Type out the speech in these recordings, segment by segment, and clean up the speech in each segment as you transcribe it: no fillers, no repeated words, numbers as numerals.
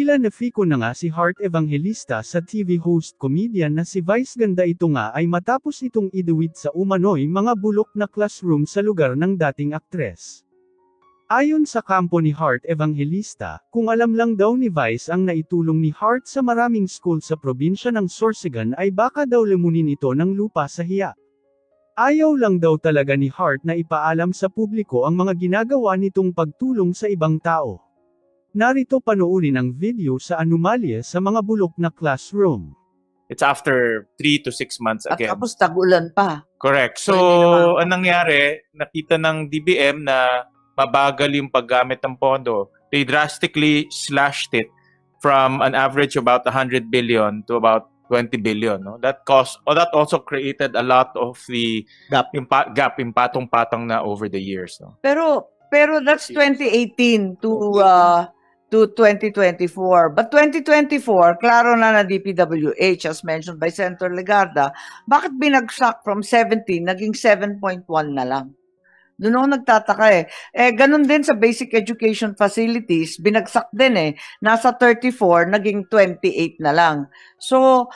Tila nafiko na nga si Heart Evangelista sa TV host comedian na si Vice Ganda. Ito nga ay matapos itong iduwit sa umano'y mga bulok na classroom sa lugar ng dating aktres. Ayon sa kampo ni Heart Evangelista, kung alam lang daw ni Vice ang naitulong ni Heart sa maraming school sa probinsya ng Sorsogon ay baka daw lamunin ito ng lupa sa hiya. Ayaw lang daw talaga ni Heart na ipaalam sa publiko ang mga ginagawa nitong pagtulong sa ibang tao. Narito panoorin ang video sa anomalya sa mga bulok na classroom. It's after 3 to 6 months again. At tapos tag-ulan pa. Correct. So, anong nangyari, nakita ng DBM na mabagal yung paggamit ng pondo. They drastically slashed it from an average about 100 billion to about 20 billion. No? That also created a lot of the gap in patong-patong na over the years. No? Pero that's 2018 to 2024. But 2024, klaro na DPWH, as mentioned by Senator Legarda, bakit binagsak from 17, naging 7.1 na lang? Doon ako nagtataka eh. Ganun din sa basic education facilities, binagsak din eh. Nasa 34, naging 28 na lang. So,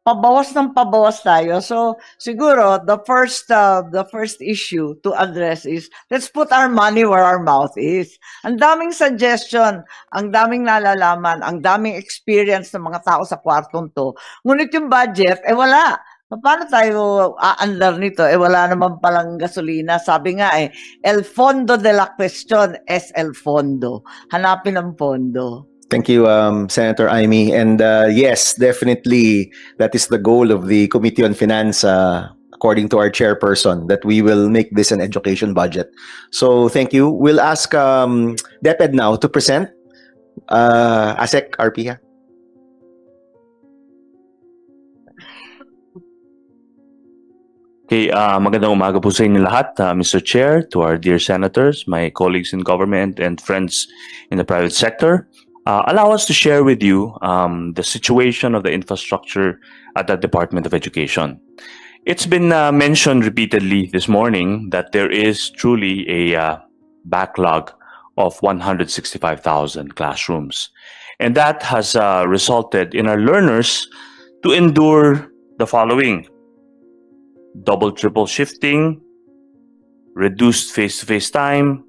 pabawas ng pabawas tayo. So, siguro, the first issue to address is, let's put our money where our mouth is. Ang daming suggestion, ang daming nalalaman, ang daming experience ng mga tao sa kwartong to. Ngunit yung budget, wala. Paano tayo aandar nito? Wala naman palang gasolina. Sabi nga el fondo de la cuestión es el fondo. Hanapin ang pondo. Thank you, Senator Amy. And yes, definitely, that is the goal of the Committee on Finance, according to our chairperson, that we will make this an education budget. So thank you. We'll ask DepEd now to present. ASEC, RP. Okay, magandang umaga po sa inyo lahat, Mr. Chair, to our dear senators, my colleagues in government, and friends in the private sector. Allow us to share with you the situation of the infrastructure at the Department of Education. It's been mentioned repeatedly this morning that there is truly a backlog of 165,000 classrooms. And that has resulted in our learners to endure the following: double, triple shifting, reduced face-to-face time,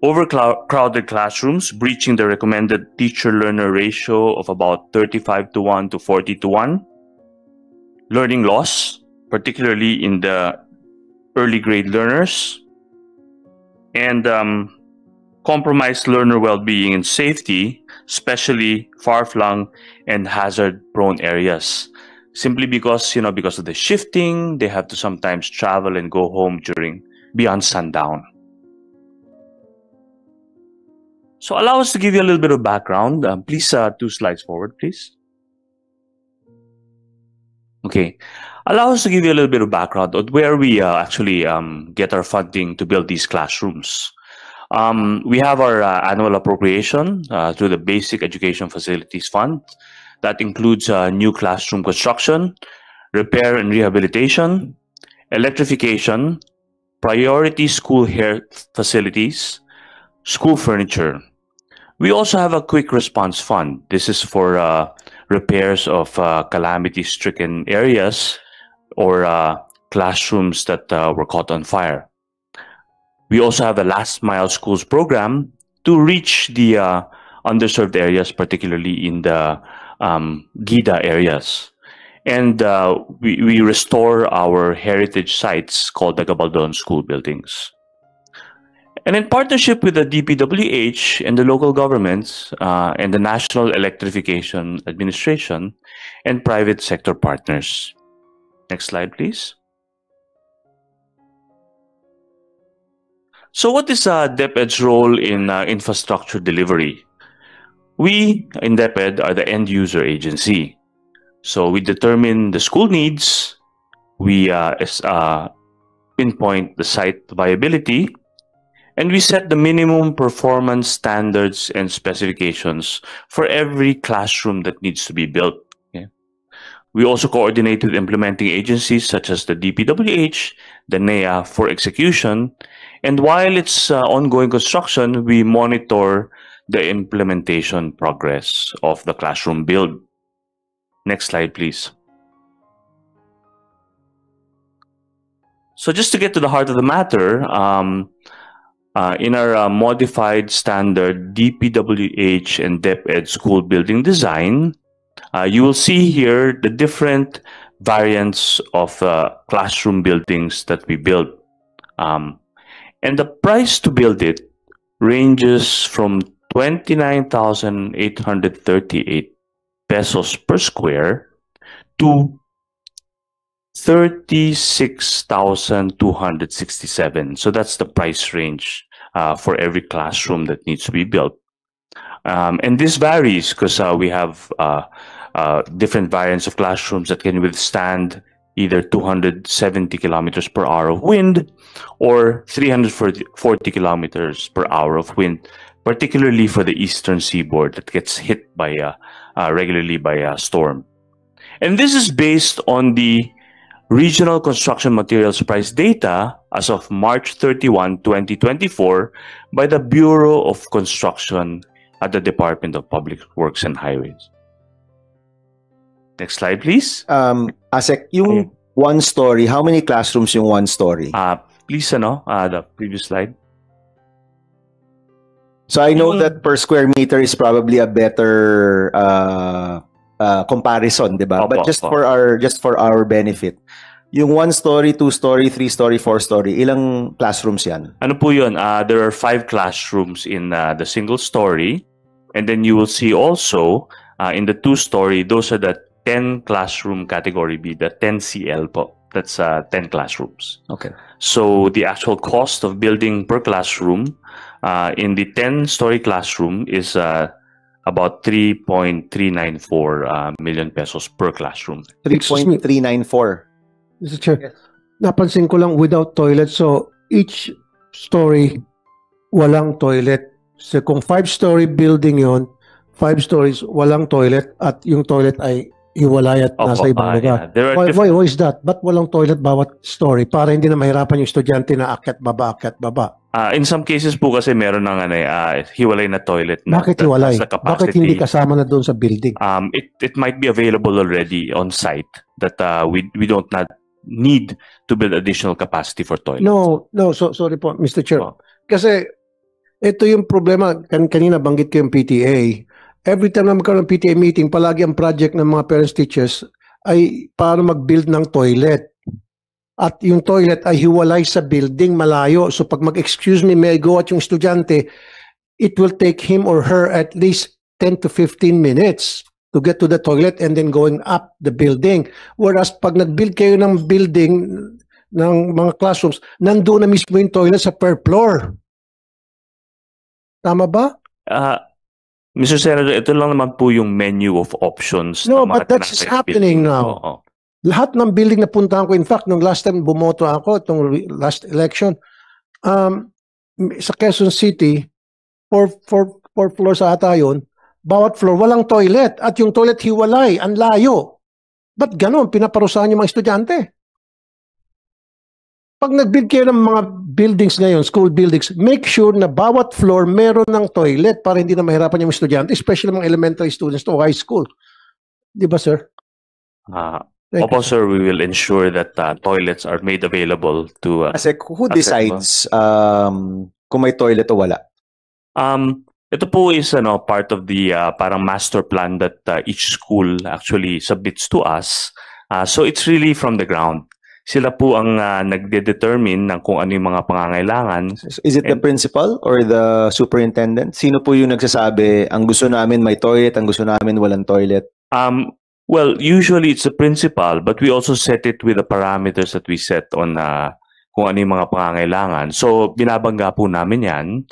overcrowded classrooms, breaching the recommended teacher-learner ratio of about 35:1 to 40:1, learning loss, particularly in the early grade learners, and compromised learner well-being and safety, especially far-flung and hazard-prone areas. Simply because, because of the shifting, they have to sometimes travel and go home beyond sundown. So allow us to give you a little bit of background. Please, 2 slides forward, please. Okay. Allow us to give you a little bit of background on where we actually get our funding to build these classrooms. We have our annual appropriation through the Basic Education Facilities Fund. That includes new classroom construction, repair and rehabilitation, electrification, priority school health facilities, school furniture. We also have a quick response fund. This is for repairs of calamity-stricken areas or classrooms that were caught on fire. We also have a last mile schools program to reach the underserved areas, particularly in the GIDA areas. And we restore our heritage sites called the Gabaldon School buildings. And in partnership with the DPWH and the local governments and the National Electrification Administration and private sector partners. Next slide, please. So what is DepEd's role in infrastructure delivery? We in DepEd are the end user agency. So we determine the school needs, we pinpoint the site viability, and we set the minimum performance standards and specifications for every classroom that needs to be built. Okay? We also coordinate with implementing agencies such as the DPWH, the NEA for execution, and while it's ongoing construction, we monitor the implementation progress of the classroom build. Next slide, please. So just to get to the heart of the matter, in our modified standard DPWH and DepEd school building design, you will see here the different variants of classroom buildings that we build. And the price to build it ranges from 29,838 pesos per square to 36,267. So that's the price range for every classroom that needs to be built. And this varies because we have different variants of classrooms that can withstand either 270 kilometers per hour of wind or 340 kilometers per hour of wind, particularly for the eastern seaboard that gets hit by regularly by a storm. And this is based on the regional construction materials price data as of March 31, 2024 by the Bureau of Construction at the Department of Public Works and Highways. Next slide, please. Asek, yung one story, how many classrooms yung one story? Please, the previous slide. So I know that per square meter is probably a better comparison, di ba? But just for our benefit, yung one story, two story, three story, four story, ilang classrooms yan? Ano po yun? There are 5 classrooms in the single story, and then you will see also in the 2-story, those are the 10 classroom category B, the 10 CL po. That's 10 classrooms. Okay. So the actual cost of building per classroom in the 10-story classroom is about 3.394 million pesos per classroom. 3.394. Mr. Chair, napansin ko lang without toilet. So each story, walang toilet. So kung 5-story building yon, 5 stories, walang toilet at yung toilet ay hiwalay at nasa ibang lugar. Yeah. Why is that? Ba't walang toilet bawat story? Para hindi na mahirapan yung estudyante na akyat baba. In some cases po kasi meron ng hiwalay na toilet. Bakit hiwalay? Bakit hindi kasama na doon sa building? It might be available already on site that we don't need to build additional capacity for toilets. No, sorry po, Mr. Chair. Kasi ito yung problema, kanina banggit ko yung PTA. Every time na magkaroon ng PTA meeting, palagi ang project ng mga parents teachers ay para mag-build ng toilet. At yung toilet ay hiwalay sa building, malayo. So pag mag-excuse me, may I go at yung estudyante, it will take him or her at least 10 to 15 minutes to get to the toilet and then going up the building. Whereas pag nag-build kayo ng building, ng mga classrooms, nandoon na mismo yung toilet sa per floor. Tama ba? Mr. Senator, ito lang naman po yung menu of options. No, but that's happening now. Lahat ng building na puntahan ko, in fact, nung last time bumoto ako, itong last election, sa Quezon City, 4 floors ata yun, bawat floor, walang toilet. At yung toilet hiwalay, ang layo. Ba't ganon? Pinaparusahan yung mga estudyante. Pag nag-build kayo ng mga buildings ngayon, school buildings, make sure na bawat floor meron ng toilet para hindi na mahirapan yung estudyante, especially mga elementary students to high school. Di ba, sir? Opo, sir, we will ensure that toilets are made available to... Kasi who decides kung may toilet o wala? Ito po is part of the parang master plan that each school actually submits to us. So it's really from the ground. Sila po ang nagde-determine ng kung ano yung mga pangangailangan. Is it the principal or the superintendent? Sino po yung nagsasabi, ang gusto namin may toilet, ang gusto namin walang toilet? Well, usually it's the principal, but we also set it with the parameters that we set on kung ano yung mga pangangailangan. So, binabangga po namin yan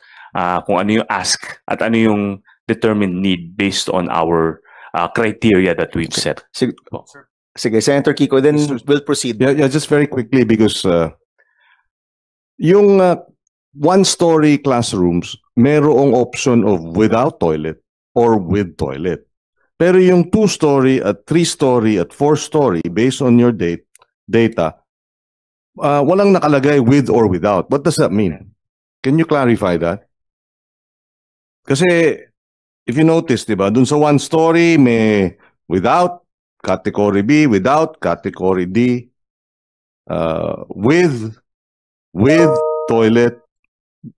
kung ano yung ask at ano yung determined need based on our criteria that we've set. Sige, Senator Kiko, then we'll proceed. Yeah, just very quickly because yung one-story classrooms, merong option of without toilet or with toilet. Pero yung 2-story at 3-story at 4-story, based on your data, walang nakalagay with or without. What does that mean? Can you clarify that? Kasi if you notice, di ba, dun sa one story, may without, category B, without, category D, with toilet,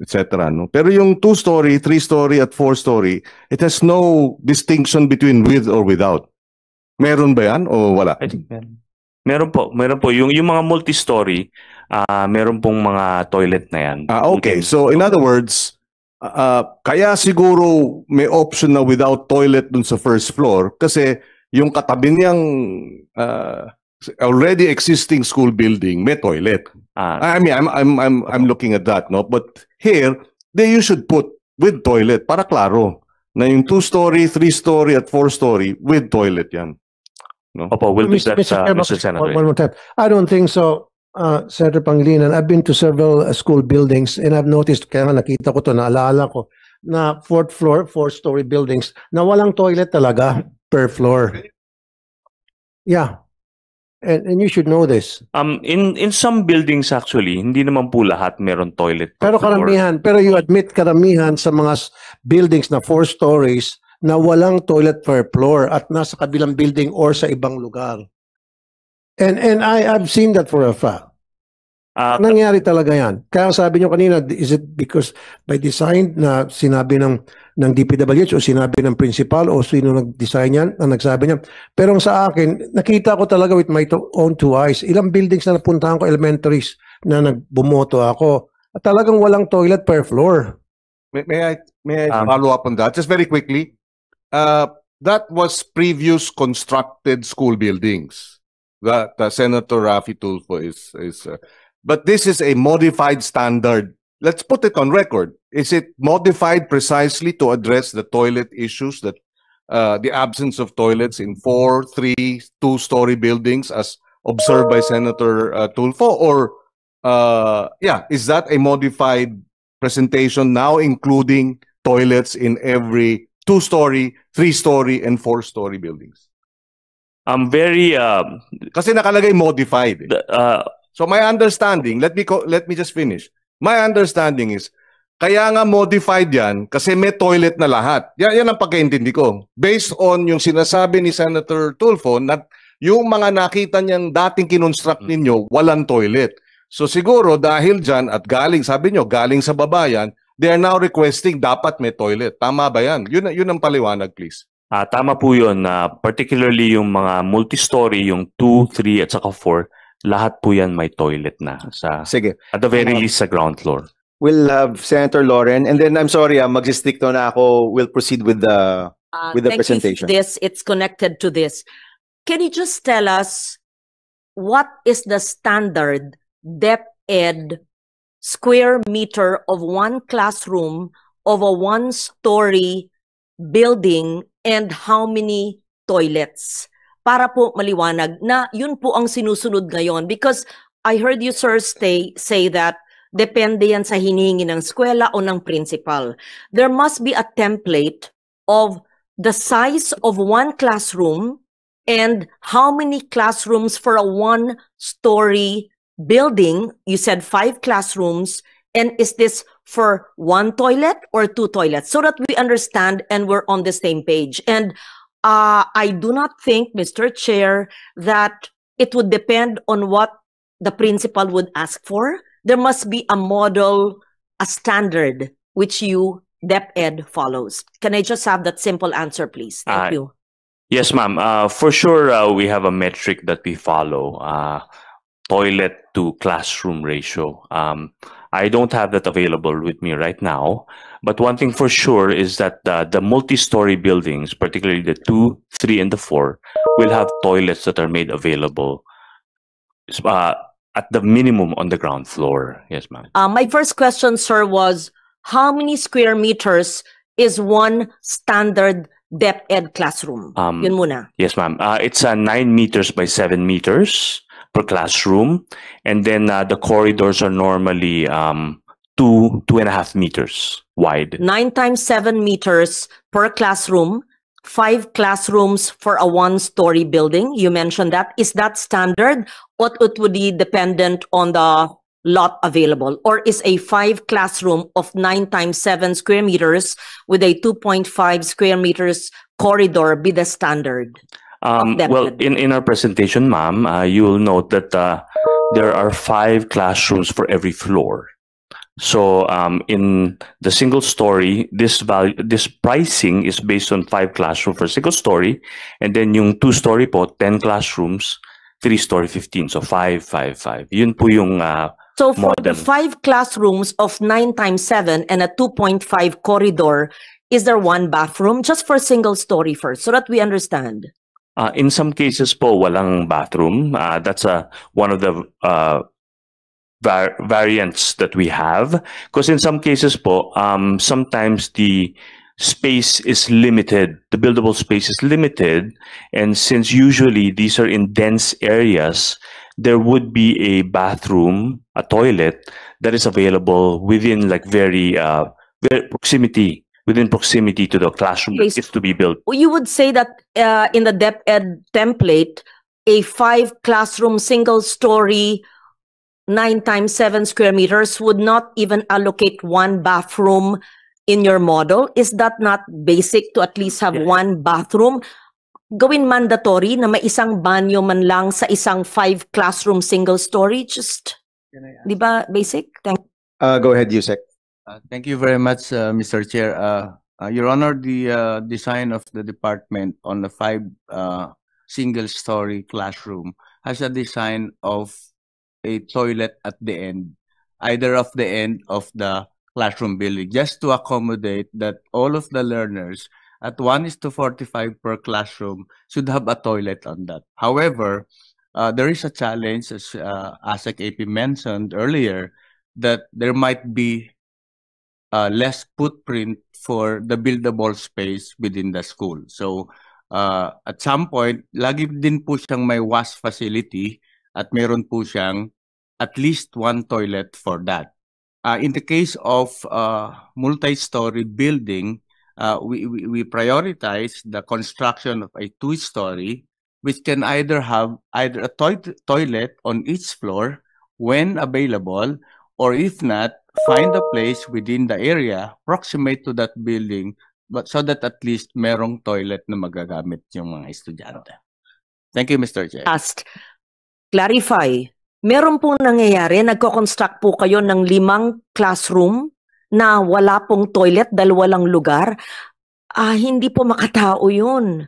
etc. No? Pero yung 2-story, 3-story, at 4-story, it has no distinction between with or without. Meron ba yan o wala? I think meron po. Meron po. Yung mga multi-story, meron pong mga toilet na yan. Okay. So, in other words, kaya siguro may option na without toilet dun sa first floor kasi yung katabi niyang already existing school building may toilet. I mean, I'm looking at that, no? But here, you should put with toilet para klaro na yung 2-story, 3-story, at 4-story with toilet yan. No? Opo, we'll do that, Chair, Mr. Senator. one more time. I don't think so, Senator Pangilinan. I've been to several school buildings and I've noticed, kaya nga nakita ko to, naalala ko, na 4th floor, 4-story buildings na walang toilet talaga per floor. Yeah. And you should know this. In some buildings actually, hindi naman po lahat meron toilet. Pero karamihan, pero you admit karamihan sa mga buildings na 4 stories na walang toilet per floor at nasa kabilang building or sa ibang lugar. And I've seen that for a fact. Nangyari talaga yan. Kaya sabi nyo kanina, is it because by design na sinabi ng DPWH o sinabi ng principal o sino nag-design yan, na nagsabi niya. Pero sa akin, nakita ko talaga with my own 2 eyes, ilang buildings na napuntahan ko, elementaries, na nagbumoto ako. At talagang walang toilet per floor. May I follow up on that? Just very quickly. That was previous constructed school buildings that Senator Raffy Tulfo is but this is a modified standard. Let's put it on record. Is it modified precisely to address the toilet issues, that the absence of toilets in 4, 3, 2-story buildings as observed by Senator Tulfo? Or is that a modified presentation now including toilets in every 2-story, 3-story, and 4-story buildings? I'm very kasi nakalagay modified. So my understanding, let me just finish. My understanding is kaya nga modified yan kasi may toilet na lahat. Yan ang pagkaintindi ko. Based on yung sinasabi ni Senator Tulfo na yung mga nakita niyang dating kinonstruct ninyo, walang toilet. So siguro dahil dyan at galing, sabi nyo, galing sa babayan, they are now requesting dapat may toilet. Tama ba yan? Yun ang paliwanag, please. Tama po yun. Particularly yung mga multi-story, yung 2, 3, at saka 4, lahat po yan may toilet na. Sige. At the very least sa ground floor. We'll have Senator Lauren, and then I'm sorry, mag-stick to na ako. We'll proceed with the presentation. It's connected to this. Can you just tell us what is the standard DepEd square meter of one classroom of a 1-story building and how many toilets? Para po maliwanag na yun po ang sinusunod ngayon. Because I heard you, sir, say that depende yan sa hinihingi ng eskwela o ng principal. There must be a template of the size of one classroom and how many classrooms for a 1-story building. You said 5 classrooms. And is this for 1 toilet or 2 toilets? So that we understand and we're on the same page. And I do not think, Mr. Chair, that it would depend on what the principal would ask for. There must be a model, a standard, which you, DepEd, follows. Can I just have that simple answer, please? Thank you. Yes, ma'am. For sure, we have a metric that we follow. Toilet to classroom ratio. I don't have that available with me right now. But one thing for sure is that the multi-story buildings, particularly the 2, 3, and the 4, will have toilets that are made available at the minimum on the ground floor. Yes, ma'am. My first question, sir, was how many square meters is one standard DepEd classroom? Yun muna. Yes, ma'am. It's 9 meters by 7 meters per classroom. And then the corridors are normally 2.5 meters wide. 9 times 7 meters per classroom, 5 classrooms for a 1-story building. You mentioned that. Is that standard or it would be dependent on the lot available? Or is a 5 classroom of 9 times 7 square meters with a 2.5 square meters corridor be the standard? Well, in our presentation, ma'am, you will note that there are 5 classrooms for every floor. So in the single story, this pricing is based on 5 classrooms for single story, and then yung 2-story po, 10 classrooms, 3-story 15. So 5, 5, 5. Yun po yung So for the model. 5 classrooms of 9 times 7 and a 2.5 corridor, is there 1 bathroom? Just for single story first, so that we understand. In some cases po, walang bathroom. That's one of the variants that we have. Because in some cases po, sometimes the space is limited. The buildable space is limited. And since usually these are in dense areas, there would be a bathroom, a toilet that is available within like very proximity to the classroom that is to be built. You would say that in the DepEd template, a 5 classroom single story 9 times 7 square meters would not even allocate 1 bathroom in your model. Is that not basic to at least have 1 bathroom? Gawin mandatory na may isang banyo man lang sa isang 5 classroom single story? Just, di ba basic? Go ahead, Yusek. Thank you very much, Mr. Chair. Your Honor, the design of the department on the 5 single-story classroom has a design of a toilet at the end, either of the end of the classroom building, just to accommodate that all of the learners at 1:45 per classroom should have a toilet on that. However, there is a challenge, as ASEC AP mentioned earlier, that there might be less footprint for the buildable space within the school. So at some point, lagi din po siyang may wash facility at meron po siyang at least 1 toilet for that. In the case of multi-story building, we prioritize the construction of a 2-story, which can either have a toilet on each floor when available, or if not, find a place within the area proximate to that building, but so that at least merong toilet na magagamit yung mga estudyante. Thank you, Mr. Chair. Clarify. Meron pong nangyayari, nagko-construct po kayo ng 5 classroom na wala pong toilet dahil walang lugar. Hindi po makatao yun.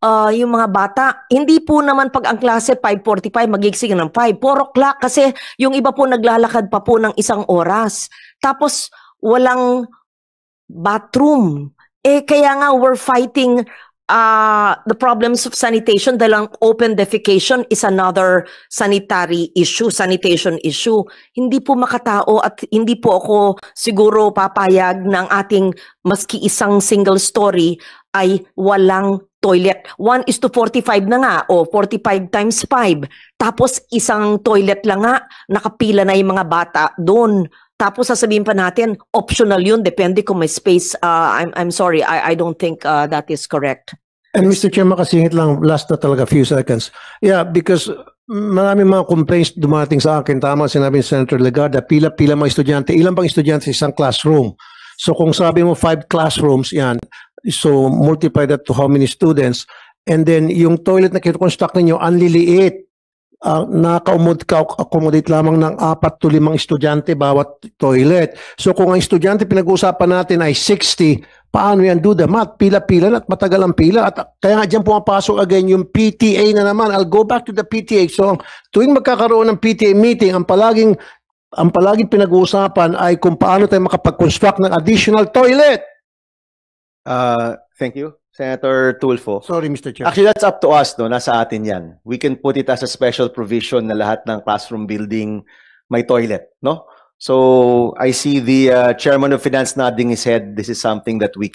Yung mga bata, hindi po naman pag ang klase 5:45 magigising ng 5, 4 o'clock kasi yung iba po naglalakad pa po ng 1 oras. Tapos walang bathroom. Kaya nga we're fighting the problems of sanitation dahil ang open defecation is another sanitary issue, sanitation issue. Hindi po makatao at hindi po ako siguro papayag ng ating maski isang single story ay walang toilet. 1:45 na nga, o 45 times 5. Tapos isang toilet lang nga, nakapila na yung mga bata doon. Tapos sasabihin pa natin, optional yun, depende kung may space. I'm sorry, I don't think that is correct. And Mr. Chair, makasingit lang, last na talaga, few seconds. Yeah, because maraming mga complaints dumating sa akin. Tama sinabi ni Senator Legarda, pila-pila mga estudyante. Ilan bang estudyante sa isang classroom? So kung sabi mo 5 classrooms, yan. So multiply that to how many students. And then yung toilet na kinoconstruct ninyo, ang liliit. Naka-accommodate lamang ng 4 to 5 estudyante bawat toilet. So kung ang estudyante pinag-uusapan natin ay 60, paano yan do the math? Pila-pila na at matagal ang pila. At kaya nga dyan pumapasok again yung PTA na naman. I'll go back to the PTA. So tuwing magkakaroon ng PTA meeting, ang palaging pinag-uusapan ay kung paano tayo makapag-construct ng additional toilet. Thank you, Senator Tulfo. Sorry, Mr. Chair. Actually, that's up to us, no? Nasa atin yan. We can put it as a special provision na lahat ng classroom building may toilet, no? So, I see the Chairman of Finance nodding his head. This is something that we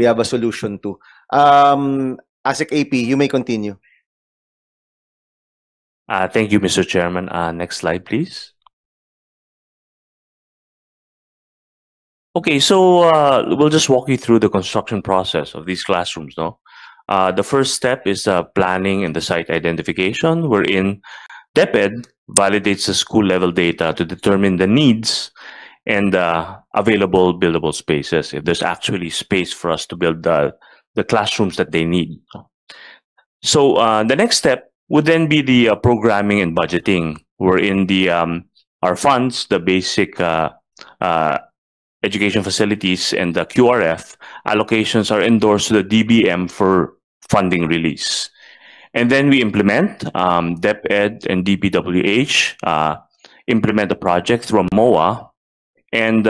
have a solution to. ASEC AP, you may continue. Thank you, Mr. Chairman. Next slide, please. Okay, so we'll just walk you through the construction process of these classrooms. No, the first step is planning and the site identification, wherein DepEd validates the school level data to determine the needs and available buildable spaces, if there's actually space for us to build the classrooms that they need. So the next step would then be the programming and budgeting, wherein our funds, the basic education facilities and the QRF allocations are endorsed to the DBM for funding release. And then we implement DepEd and DPWH, implement the project through MOA. And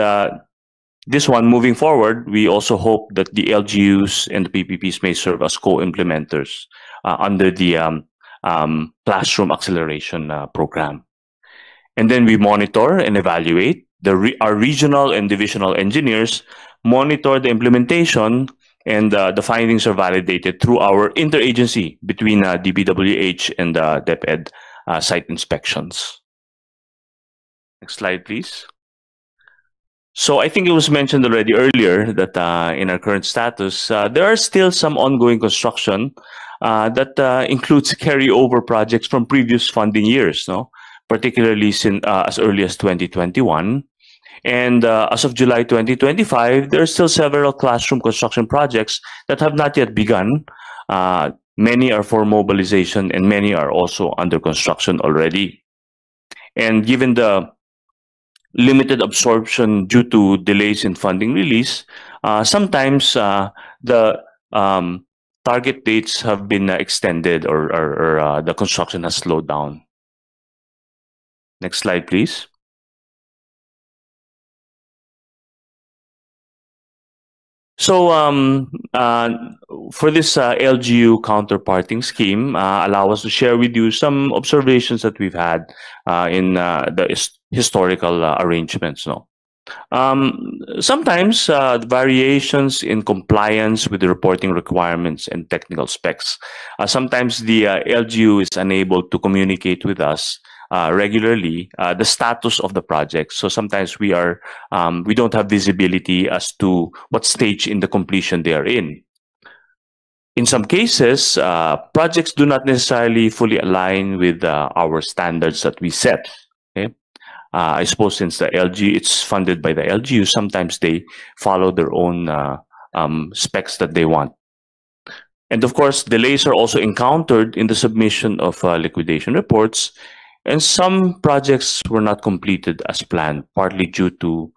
this one, moving forward, we also hope that the LGUs and the PPPs may serve as co-implementers under the Classroom Acceleration Program. And then we monitor and evaluate. Our regional and divisional engineers monitor the implementation, and the findings are validated through our interagency between DPWH and DepEd site inspections. Next slide, please. So I think it was mentioned already earlier that in our current status, there are still some ongoing construction that includes carryover projects from previous funding years, no? Particularly as early as 2021. And as of July 2025, there are still several classroom construction projects that have not yet begun. Many are for mobilization and many are also under construction already. And given the limited absorption due to delays in funding release, sometimes the target dates have been extended or the construction has slowed down. Next slide, please. So for this LGU counterparting scheme, allow us to share with you some observations that we've had in the historical arrangements. No? Sometimes the variations in compliance with the reporting requirements and technical specs. Sometimes the LGU is unable to communicate with us regularly the status of the project. So sometimes we don't have visibility as to what stage in the completion they are in. In some cases, projects do not necessarily fully align with our standards that we set. Okay? I suppose since the LG, it's funded by the LGU, sometimes they follow their own specs that they want. And of course, delays are also encountered in the submission of liquidation reports. And some projects were not completed as planned, partly due to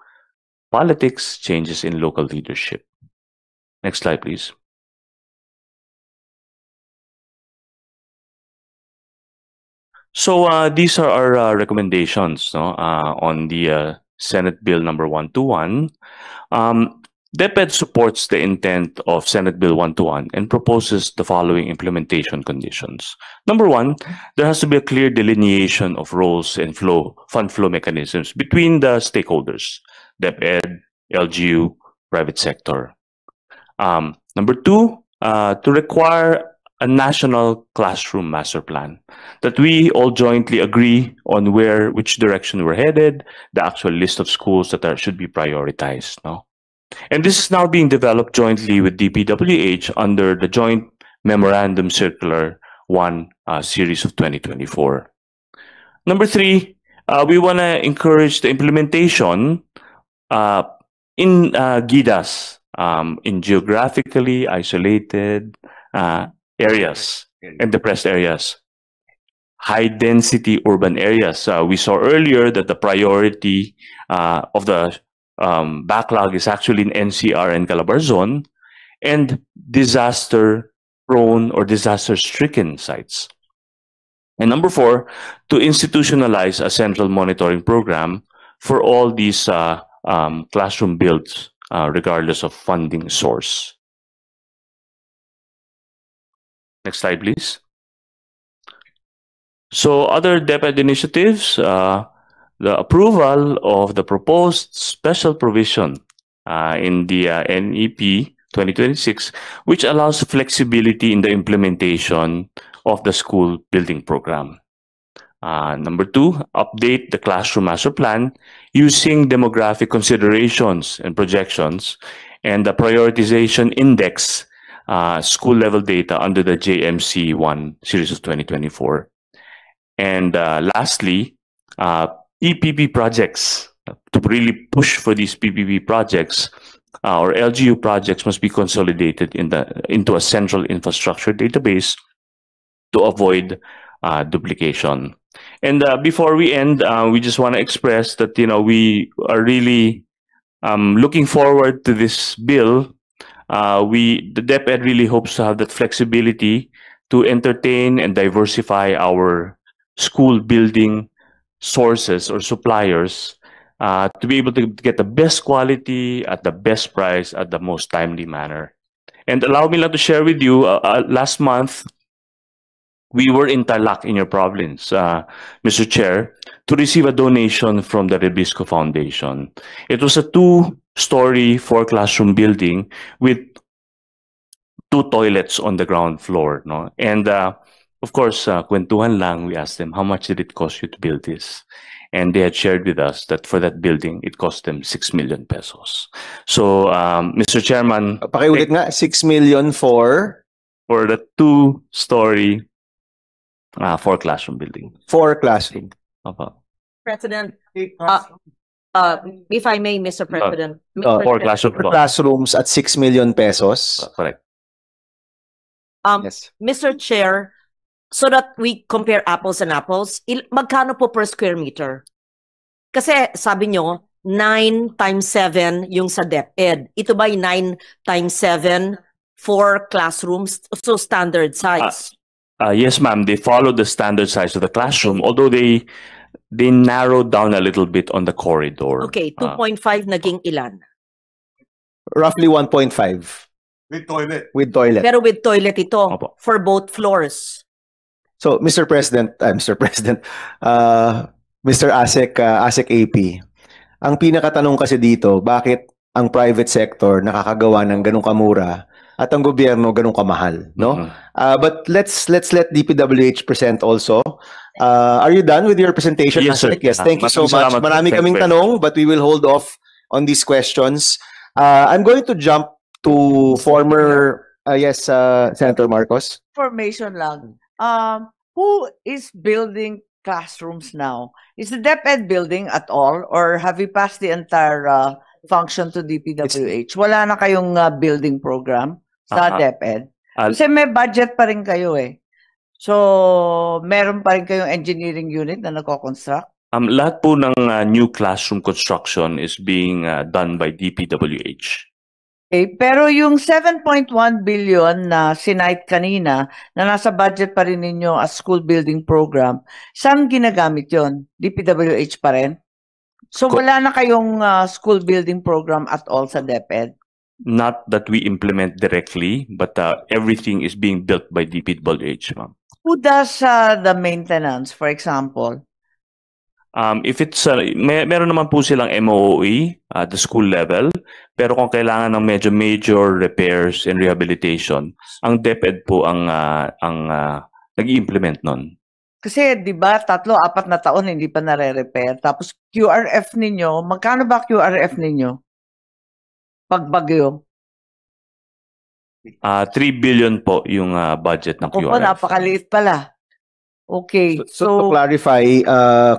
politics, changes in local leadership. Next slide, please. So these are our recommendations on the Senate Bill number 121. DepEd supports the intent of Senate Bill 121 and proposes the following implementation conditions. Number one, there has to be a clear delineation of roles and fund flow mechanisms between the stakeholders, DepEd, LGU, private sector. Number two, to require a national classroom master plan, that we all jointly agree on which direction we're headed, the actual list of schools that should be prioritized. No? And this is now being developed jointly with DPWH under the Joint Memorandum Circular 1 series of 2024. Number three, we want to encourage the implementation in GIDAs, in geographically isolated areas and depressed areas, high density urban areas. We saw earlier that the priority of the backlog is actually in NCR and Calabarzon, and disaster-prone or disaster-stricken sites. And number four, to institutionalize a central monitoring program for all these classroom builds, regardless of funding source. Next slide, please. So other DepEd initiatives, the approval of the proposed special provision in the NEP 2026, which allows flexibility in the implementation of the school building program. Number two, update the classroom master plan using demographic considerations and projections and the prioritization index school level data under the JMC 1 series of 2024. And lastly, PPP projects. To really push for these PPP projects, or LGU projects must be consolidated into a central infrastructure database to avoid duplication. And before we end, we just want to express that we are really looking forward to this bill. The DepEd really hopes to have that flexibility to entertain and diversify our school building sources or suppliers, to be able to get the best quality at the best price at the most timely manner. And allow me to share with you, last month, we were in Tarlac in your province, Mr. Chair, to receive a donation from the Rebisco Foundation. It was a 2-story, 4-classroom building with 2 toilets on the ground floor. No? And of course, kwentuhan lang, we asked them, how much did it cost you to build this? And they had shared with us that for that building, it cost them 6 million pesos. So, Mr. Chairman, Pakiulit nga, 6 million for the 2-story, 4-classroom building. 4 classroom. Opo. President, if I may, Mr. President. Mr. 4 classroom. Classrooms at 6 million pesos. Correct. Yes. Mr. Chair, so that we compare apples and apples, magkano po per square meter? Kasi sabi nyo, 9 times 7 yung sa DepEd. Ito ba 9 times 7 for classrooms? So standard size. Yes, ma'am. They follow the standard size of the classroom, although they narrowed down a little bit on the corridor. Okay, 2.5 naging ilan? Roughly 1.5. With toilet. With toilet. Pero with toilet ito Opo. for both floors. So, Mr. President, Mr. ASEC AP, ang pinakatanong kasi dito, bakit ang private sector nakakagawa ng ganung kamura at ang gobyerno ganung kamahal, no? But let's let DPWH present also. Are you done with your presentation, Yes, sir. ASEC? Yes, thank you so much. Salamat. Marami Thank kaming you. tanong, but we will hold off on these questions. I'm going to jump to former, Senator Marcos. Information lang. Who is building classrooms now? Is the DepEd building at all, or have you passed the entire function to DPWH? Wala na kayong building program sa DepEd? Kasi may budget pa rin kayo eh. So, meron pa rin kayong engineering unit na nagko-construct? Lahat po ng new classroom construction is being done by DPWH. Okay, pero yung 7.1 billion na sinight kanina na nasa budget pa rin ninyo as school building program, saan ginagamit yon? DPWH pa rin? So wala na kayong school building program at all sa DepEd? Not that we implement directly, but everything is being built by DPWH, ma'am. Who does the maintenance, for example? If it's meron naman po silang MOE at the school level, pero kung kailangan ng medyo major repairs and rehabilitation, ang DepEd po ang nag-i-implement nun. Kasi 'di ba 3-4 na taon hindi pa nare-repair. Tapos QRF ninyo, magkano ba QRF ninyo? Pag bagyo. 3 billion po yung budget ng Opo, QRF. napakaliit pala. Okay. So to clarify,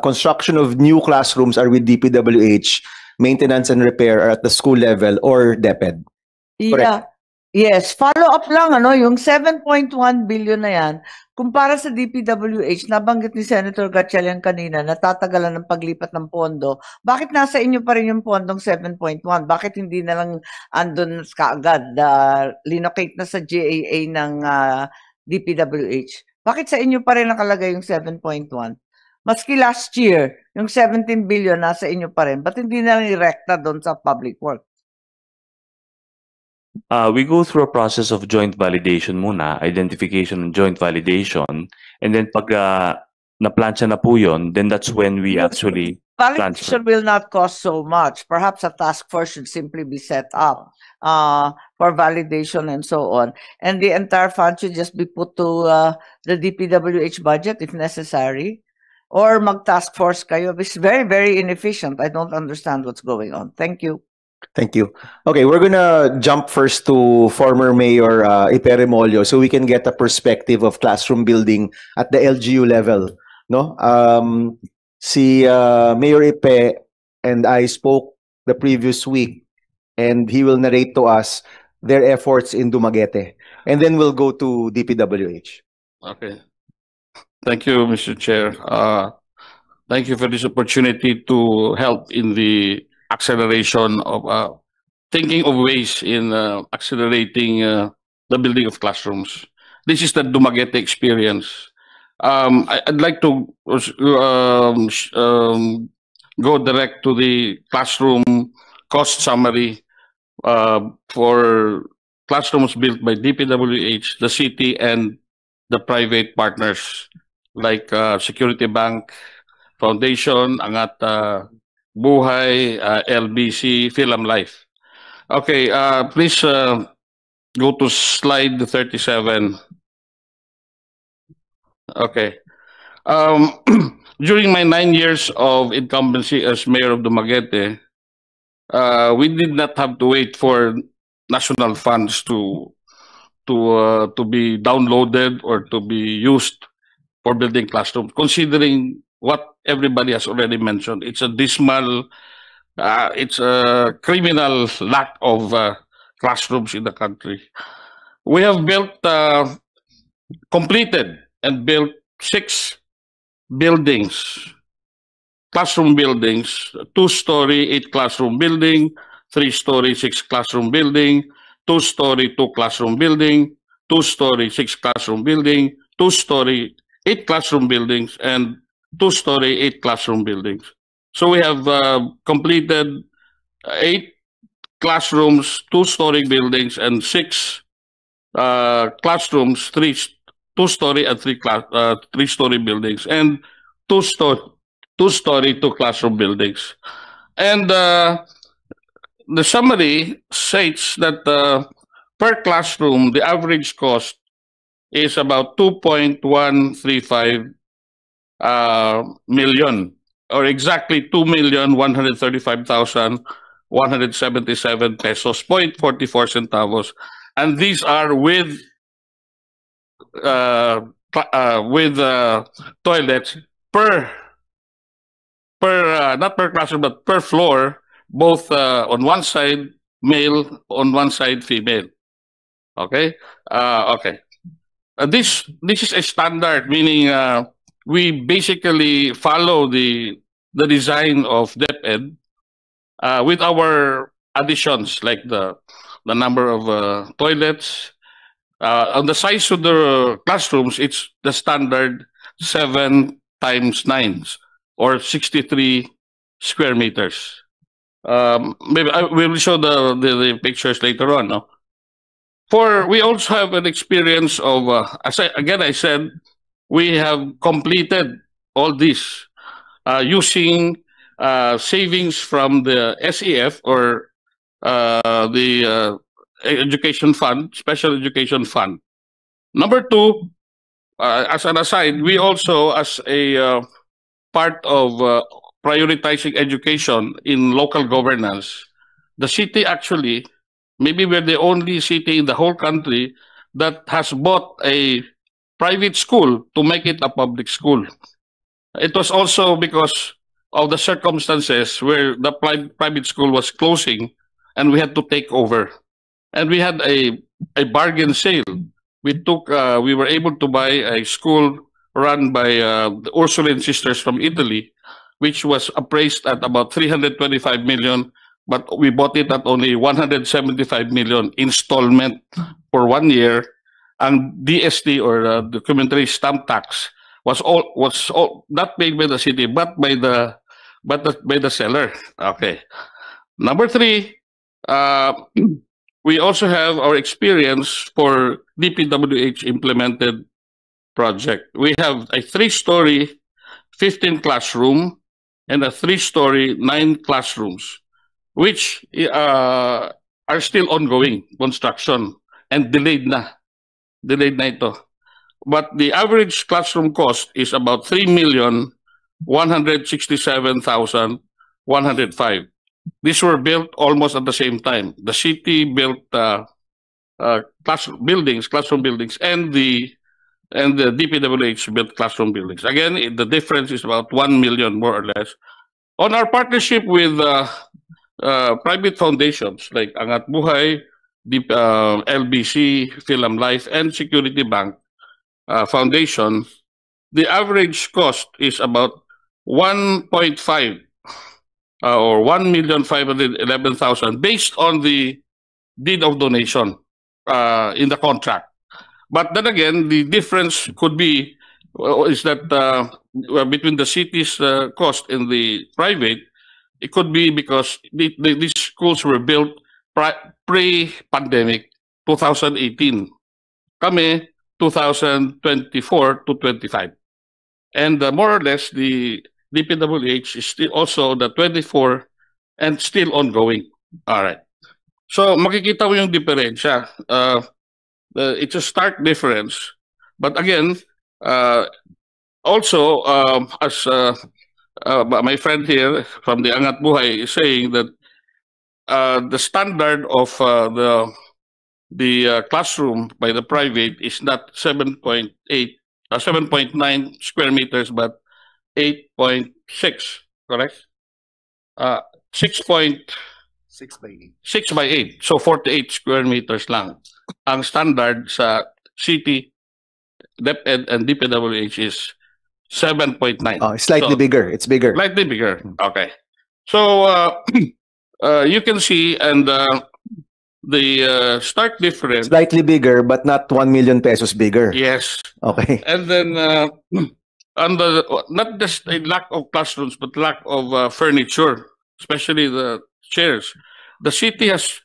construction of new classrooms are with DPWH, maintenance and repair are at the school level or DepEd. Yeah. Yes, follow up lang yung 7.1 billion na yan, kumpara sa DPWH, nabanggit ni Senator Gatchalian kanina, natatagalan ng paglipat ng pondo. Bakit nasa inyo pa rin yung pondong 7.1? Bakit hindi na lang andun kaagad, linocate na sa GAA ng DPWH? Bakit sa inyo pa rin nakalagay yung 7.1? Maski last year, yung 17 billion nasa inyo pa rin, ba't hindi na lang irekta doon sa public work? We go through a process of joint validation muna, identification and joint validation, and then pag na-plancha na po yun, then that's when we actually Validation will not cost so much. Perhaps a task force should simply be set up for validation and so on. And the entire fund should just be put to the DPWH budget if necessary. Or mag-task force kayo. It's very, very inefficient. I don't understand what's going on. Thank you. Thank you. Okay, we're gonna jump first to former Mayor Ipe Remolyo so we can get a perspective of classroom building at the LGU level. no? Si Mayor Ipe and I spoke the previous week, and he will narrate to us their efforts in Dumaguete. And then we'll go to DPWH. Okay. Thank you, Mr. Chair. Thank you for this opportunity to help in the acceleration of thinking of ways in accelerating the building of classrooms. This is the Dumaguete experience. I'd like to go direct to the classroom cost summary for classrooms built by DPWH, the city, and the private partners like Security Bank Foundation, Angata Buhay, LBC, Philam Life. Okay, please go to slide 37. Okay. During my 9 years of incumbency as mayor of Dumaguete, we did not have to wait for national funds to be downloaded or to be used for building classrooms. Considering what everybody has already mentioned, it's a dismal, it's a criminal lack of classrooms in the country. We have built, completed and built 6 buildings, classroom buildings, 2-story, 8-classroom building, 3-story, 6-classroom building, 2-story, 2-classroom building, 2-story, 6-classroom building, 2-story, 8-classroom buildings, and 2-story, 8-classroom buildings. So we have completed 8 classrooms, 2-story buildings, and 6 classrooms, 2-story and 3-story buildings, and 2-story, 2-classroom buildings. And the summary states that per classroom, the average cost is about 2.135 million, or exactly 2,135,177 pesos, 0.44 centavos. And these are with toilets per not per classroom, but per floor, both on one side male, on one side female. Okay. Okay. This is a standard, meaning we basically follow the design of DepEd with our additions, like the number of toilets. On the size of the classrooms, it's the standard 7 times 9, or 63 square meters. Maybe we will show the pictures later on. No? We also have an experience of, as I said, we have completed all this using savings from the SEF, or the education fund, special education fund. Number 2, as an aside, we also, as a part of prioritizing education in local governance, the city actually, maybe we're the only city in the whole country that has bought a private school to make it a public school. It was also because of the circumstances where the private school was closing and we had to take over. And we had a bargain sale. We were able to buy a school run by the Ursuline sisters from Italy, which was appraised at about 325 million, but we bought it at only 175 million installment for 1 year. And DST, or documentary stamp tax, was all not paid by the city, but by the seller. Okay. Number 3, we also have our experience for DPWH implemented project. We have a 3-story 15 classroom and a 3-story 9 classrooms, which are still ongoing construction and delayed na ito. But the average classroom cost is about 3,167,105. These were built almost at the same time. The city built classroom buildings, and the and the DPWH built classroom buildings. Again, the difference is about 1 million more or less. On our partnership with private foundations like Angat Buhay, LBC, Philam Life, and Security Bank Foundation, the average cost is about 1.5 or 1,511,000 based on the deed of donation in the contract. But then again, the difference could be is that between the city's cost and the private, it could be because these schools were built pre-pandemic, 2018. Kami, 2024 to 25. And more or less, the DPWH is still also the 24 and still ongoing. All right. So makikita mo yung diferensya. It's a stark difference. But again, also, as my friend here from the Angat Buhay is saying that the standard of the classroom by the private is not 7.9 square meters, but 8.6, correct? 6 by 8. So 48 square meters lang. Ang standard sa city, DepEd and DPWH is 7.9. Slightly bigger. It's bigger. Slightly bigger. Okay. So you can see, and the stark difference. Slightly bigger, but not 1 million pesos bigger. Yes. Okay. And then on the not just a lack of classrooms, but lack of furniture, especially the chairs. The city has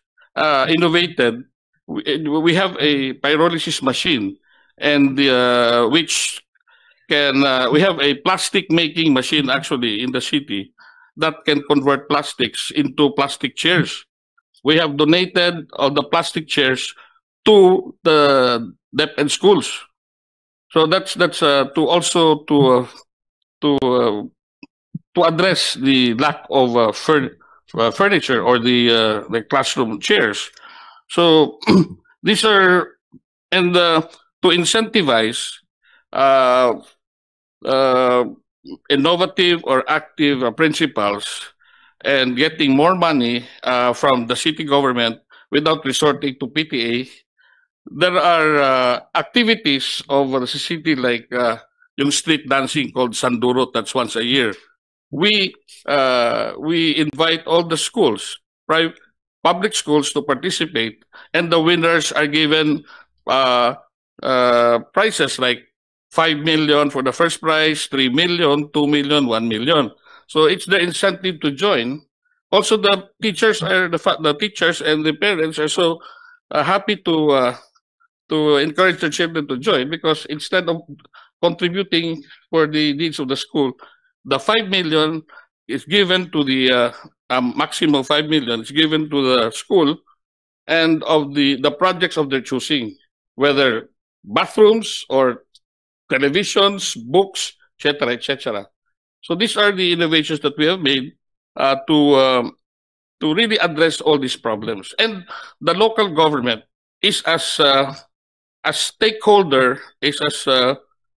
innovated. We have a pyrolysis machine, and which can we have a plastic making machine actually in the city that can convert plastics into plastic chairs. We have donated all the plastic chairs to the DepEd schools. So that's to also to address the lack of furniture or the classroom chairs. So these are, and to incentivize innovative or active principals and getting more money from the city government without resorting to PTA, there are activities of the city like yung street dancing called Sandurot, that's once a year. We invite all the schools, public schools, to participate, and the winners are given prizes like 5 million for the first prize, 3 million, 2 million, 1 million. So it's the incentive to join. Also, the teachers are the teachers and the parents are so happy to encourage the children to join, because instead of contributing for the needs of the school, the 5 million is given to the maximum 5 million is given to the school, and of the projects of their choosing, whether bathrooms or televisions, books, etc., etc. So these are the innovations that we have made to really address all these problems. And the local government is as stakeholder, is as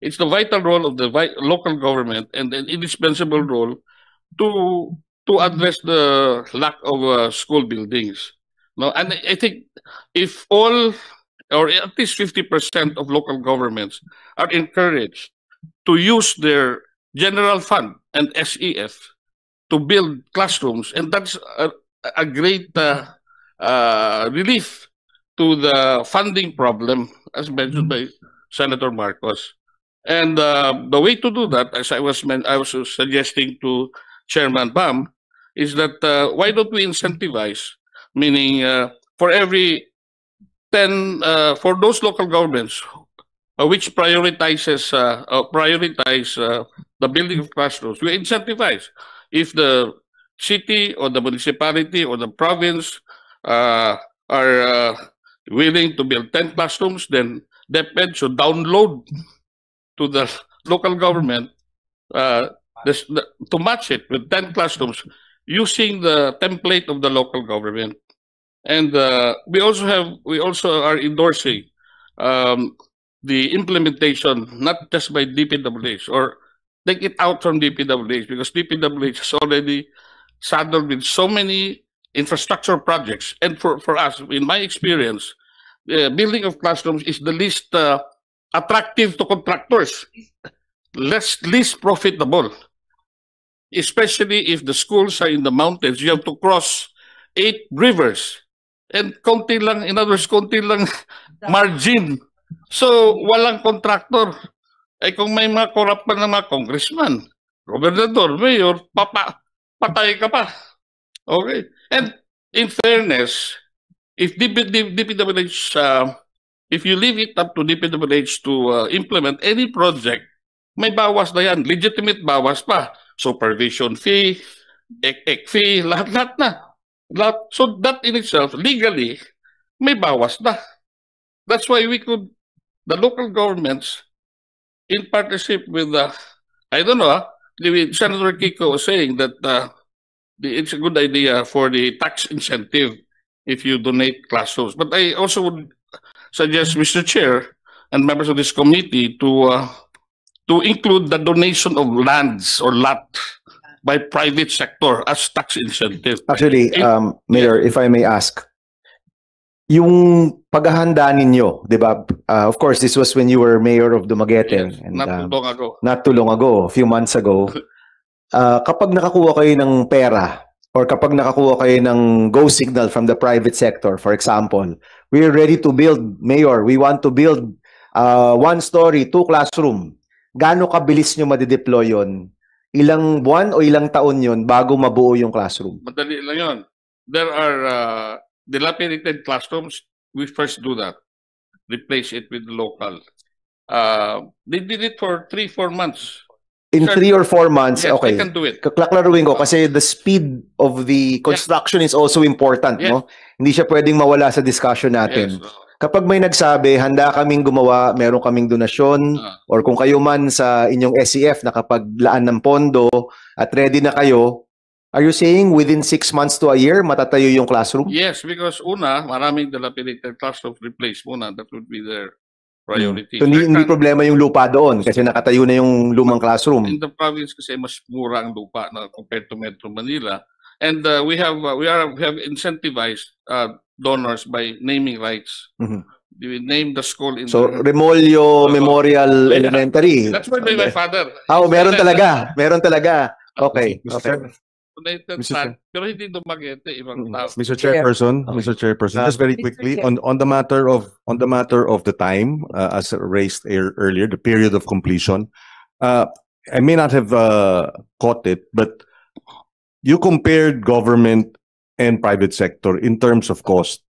it's the vital role of the local government and an indispensable role to address the lack of school buildings. No, and I think if all or at least 50% of local governments are encouraged to use their general fund and SEF to build classrooms, and that's a great relief to the funding problem, as mentioned by Senator Marcos. And the way to do that, as I was suggesting to Chairman Bam, is that why don't we incentivize, meaning for every 10 for those local governments which prioritize the building of classrooms, we incentivize. If the city or the municipality or the province are willing to build 10 classrooms, then DepEd should download to the local government to match it with 10 classrooms using the template of the local government. And we also are endorsing the implementation, not just by DPWH, or take it out from DPWH, because DPWH is already saddled with so many infrastructure projects. And for us, in my experience, the building of classrooms is the least attractive to contractors, least profitable. Especially if the schools are in the mountains, you have to cross 8 rivers. And konti lang, in other words, konti lang margin. So, walang contractor. Eh kung may mga corrupt pa ng mga congressman, gobernador, mayor, patay ka pa. Okay? And in fairness, if DPWH, if you leave it up to DPWH to implement any project, may bawas na yan. Legitimate bawas pa. Supervision fee, EC fee, lahat na. So that in itself, legally, may bawas na. That's why the local governments, in partnership with, I don't know, Senator Kiko was saying that it's a good idea for the tax incentive if you donate classrooms. But I also would suggest, Mr. Chair, and members of this committee to include the donation of lands or lot by private sector as tax incentive. Actually, Mayor, if I may ask, yung paghahanda ninyo, di ba? Of course, this was when you were mayor of Dumaguete. Yes, and, not too long ago. Not too long ago, a few months ago. Kapag nakakuha kayo ng pera, or kapag nakakuha kayo ng go signal from the private sector, for example, we're ready to build, Mayor, we want to build 1-story, 2 classroom. Gaano kabilis nyo madideploy yun? Ilang buwan o ilang taon yun bago mabuo yung classroom? Madali lang yun. There are dilapidated classrooms. We first do that. Replace it with local. They did it for 3-4 months. In 3 or 4 months, Yes, okay. they can do it. Kaklaruin ko kasi the speed of the construction is also important, Yes. no? Hindi siya pwedeng mawala sa discussion natin. Yes. Kapag may nagsabi, handa kaming gumawa, meron kaming donasyon, or kung kayo man sa inyong SEF nakapaglaan ng pondo at ready na kayo, are you saying within 6 months to a year, matatayo yung classroom? Yes, because una, maraming dilapidated classrooms replaced muna. That would be their priority. So, hindi problema yung lupa doon kasi nakatayo na yung lumang classroom. In the province kasi mas mura ang lupa na compared to Metro Manila. And we have incentivized donors by naming rights. We name the school in So, Remolyo Memorial Elementary. That's why my father. Meron talaga. Meron talaga. Okay. Okay. Pero hindi Dumaguete, ibang tao. Mr. Chairperson, just very quickly on the matter of the time, as raised earlier, the period of completion. I may not have caught it, but you compared government and private sector in terms of cost,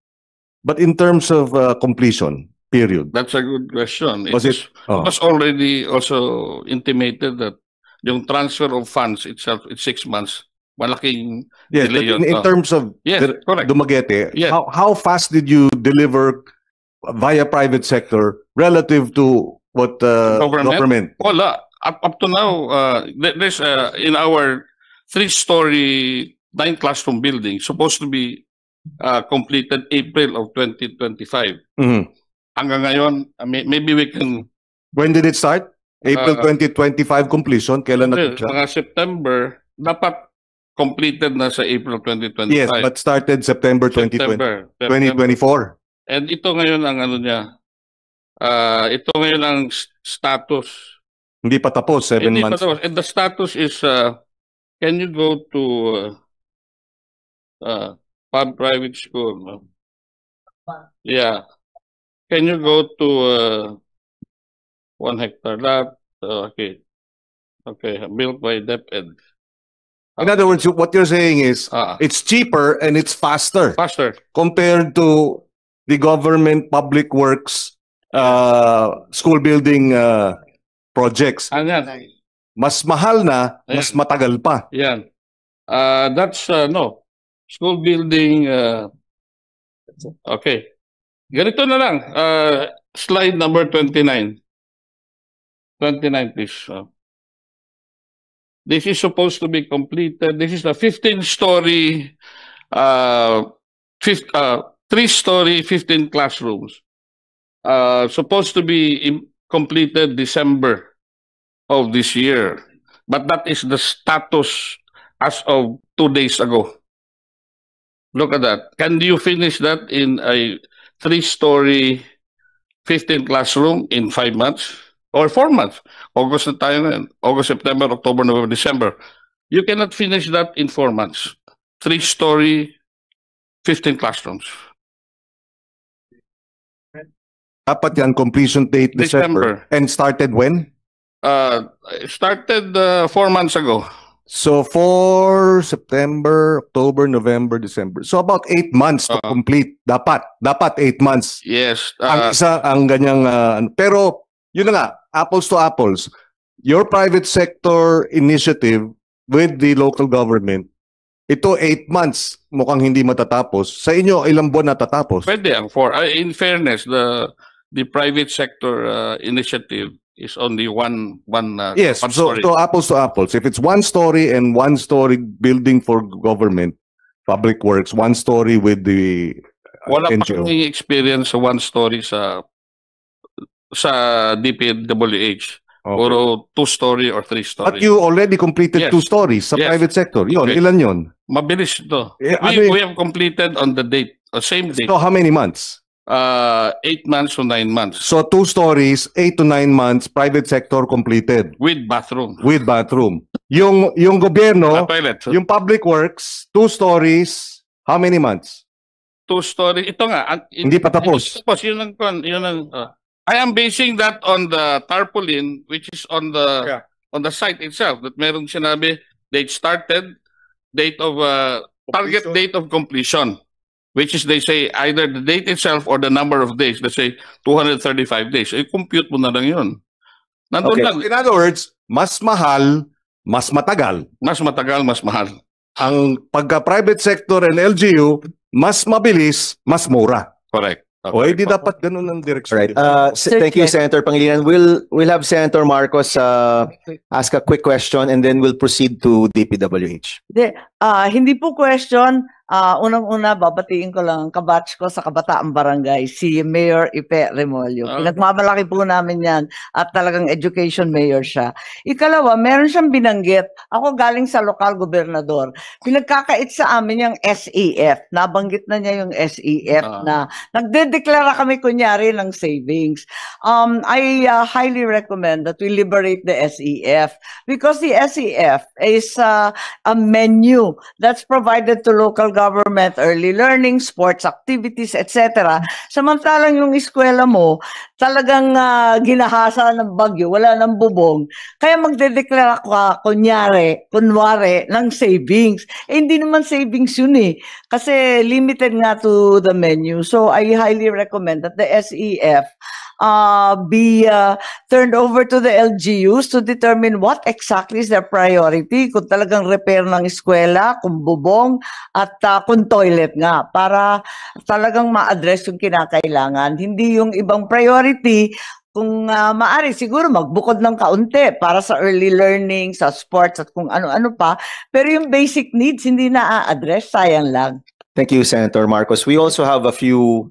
but in terms of completion period. That's a good question. Was it? It was already also intimated that yung transfer of funds itself, it's 6 months. Malaking Yes, delay but yun. in terms of Yes, correct. Dumaguete, Yes. how fast did you deliver via private sector relative to what government? Wala. Up to now, there's in our 3-story 9-classroom building supposed to be completed April of 2025. Hanggang ngayon, maybe we can. When did it start? April 2025 completion. Kailan na siya? Mga September, dapat completed na sa April 2025. Yes, but started September 2020, 2024. And ito ngayon ang ano niya, ito ngayon ang status. Hindi pa tapos, 7 Hindi pa months. tapos. And the status is, can you go to private school? Yeah. Can you go to 1 hectare lot? Okay. Okay, built by DepEd. In other words, what you're saying is it's cheaper and it's faster. Faster. Compared to the government public works school building projects. Ayan. Mas mahal na, mas matagal pa. Yan. That's no. School building okay. Ganito na lang. Slide number 29. 29 please. This is supposed to be completed. This is a 15-story 3-story 15 classrooms. supposed to be completed December of this year. But that is the status as of 2 days ago. Look at that. Can you finish that in a 3-story, 15 classroom in 5 months? Or 4 months? August na tayo na. August, September, October, November, December. You cannot finish that in 4 months. 3-story, 15 classrooms. Dapat yan, completion date December. And started when? Started 4 months ago. So for September, October, November, December. So about 8 months to complete. Dapat 8 months. Yes. Ang isa, ang ganyang, pero yun na nga, apples to apples. Your private sector initiative with the local government, ito 8 months, mukhang hindi matatapos. Sa inyo, ilang buwan natatapos? Pwede ang 4. In fairness, the private sector initiative is only one Yes, one so story. apples to apples. If it's 1 story and 1 story building for government, public works, 1 story with the Wala pa NGO. kaming experience sa 1 story sa DPWH. Okay. Puro 2 story or 3 story. But you already completed Yes. 2 stories sa Yes. private sector. Yun, Okay. ilan yun? Mabilis ito. Ano We have completed on the date, same date. So how many months? 8 months to 9 months So 2 stories, 8 to 9 months, private sector completed with bathroom. with bathroom. Yung gobyerno, Toilet. yung public works, 2 stories, how many months? 2 story. Ito nga. Hindi pa tapos. Tapos yun ang I am basing that on the tarpaulin which is on the site itself that meron sinabi date started, date of target date of completion, which is they say either the date itself or the number of days. Let's say 235 days. Compute mo na lang yun. Nandun Okay. lang. In other words, mas mahal, mas matagal. Mas matagal, mas mahal. Ang pagka-private sector and LGU, mas mabilis, mas mura. Correct. O hindi dapat ganun ang direksyon. Right. Thank you, Senator Pangilinan. We'll have Senator Marcos ask a quick question and then we'll proceed to DPWH. Hindi po question. Unang-una, babatiin ko lang ang kabatch ko sa Kabataang Barangay, si Mayor Ipe Remolyo. Pinagmamalaki po namin yan at talagang education mayor siya. Ikalawa, meron siyang binanggit. Ako galing sa lokal gobernador. Pinagkakait sa amin yung SEF. Nabanggit na niya yung SEF na nagdedeklara kami kunyari ng savings. I highly recommend that we liberate the SEF because the SEF is a menu that's provided to local government, early learning, sports activities, etc. Samantalang yung eskwela mo, talagang ginahasa ng bagyo, wala ng bubong. Kaya magdedeklara ka, kunwari, ng savings. Hindi naman savings yun eh. Kasi limited nga to the menu. So I highly recommend that the SEF be turned over to the LGUs to determine what exactly is their priority. Kung talagang repair ng eskwela, kung bubong, at kung toilet nga. Para talagang ma-address yung kinakailangan. Hindi yung ibang priority. Kung maaari, siguro magbukod ng kaunti para sa early learning, sa sports, at kung ano-ano pa. Pero yung basic needs, hindi na-address. Sayang lang. Thank you, Senator Marcos. We also have a few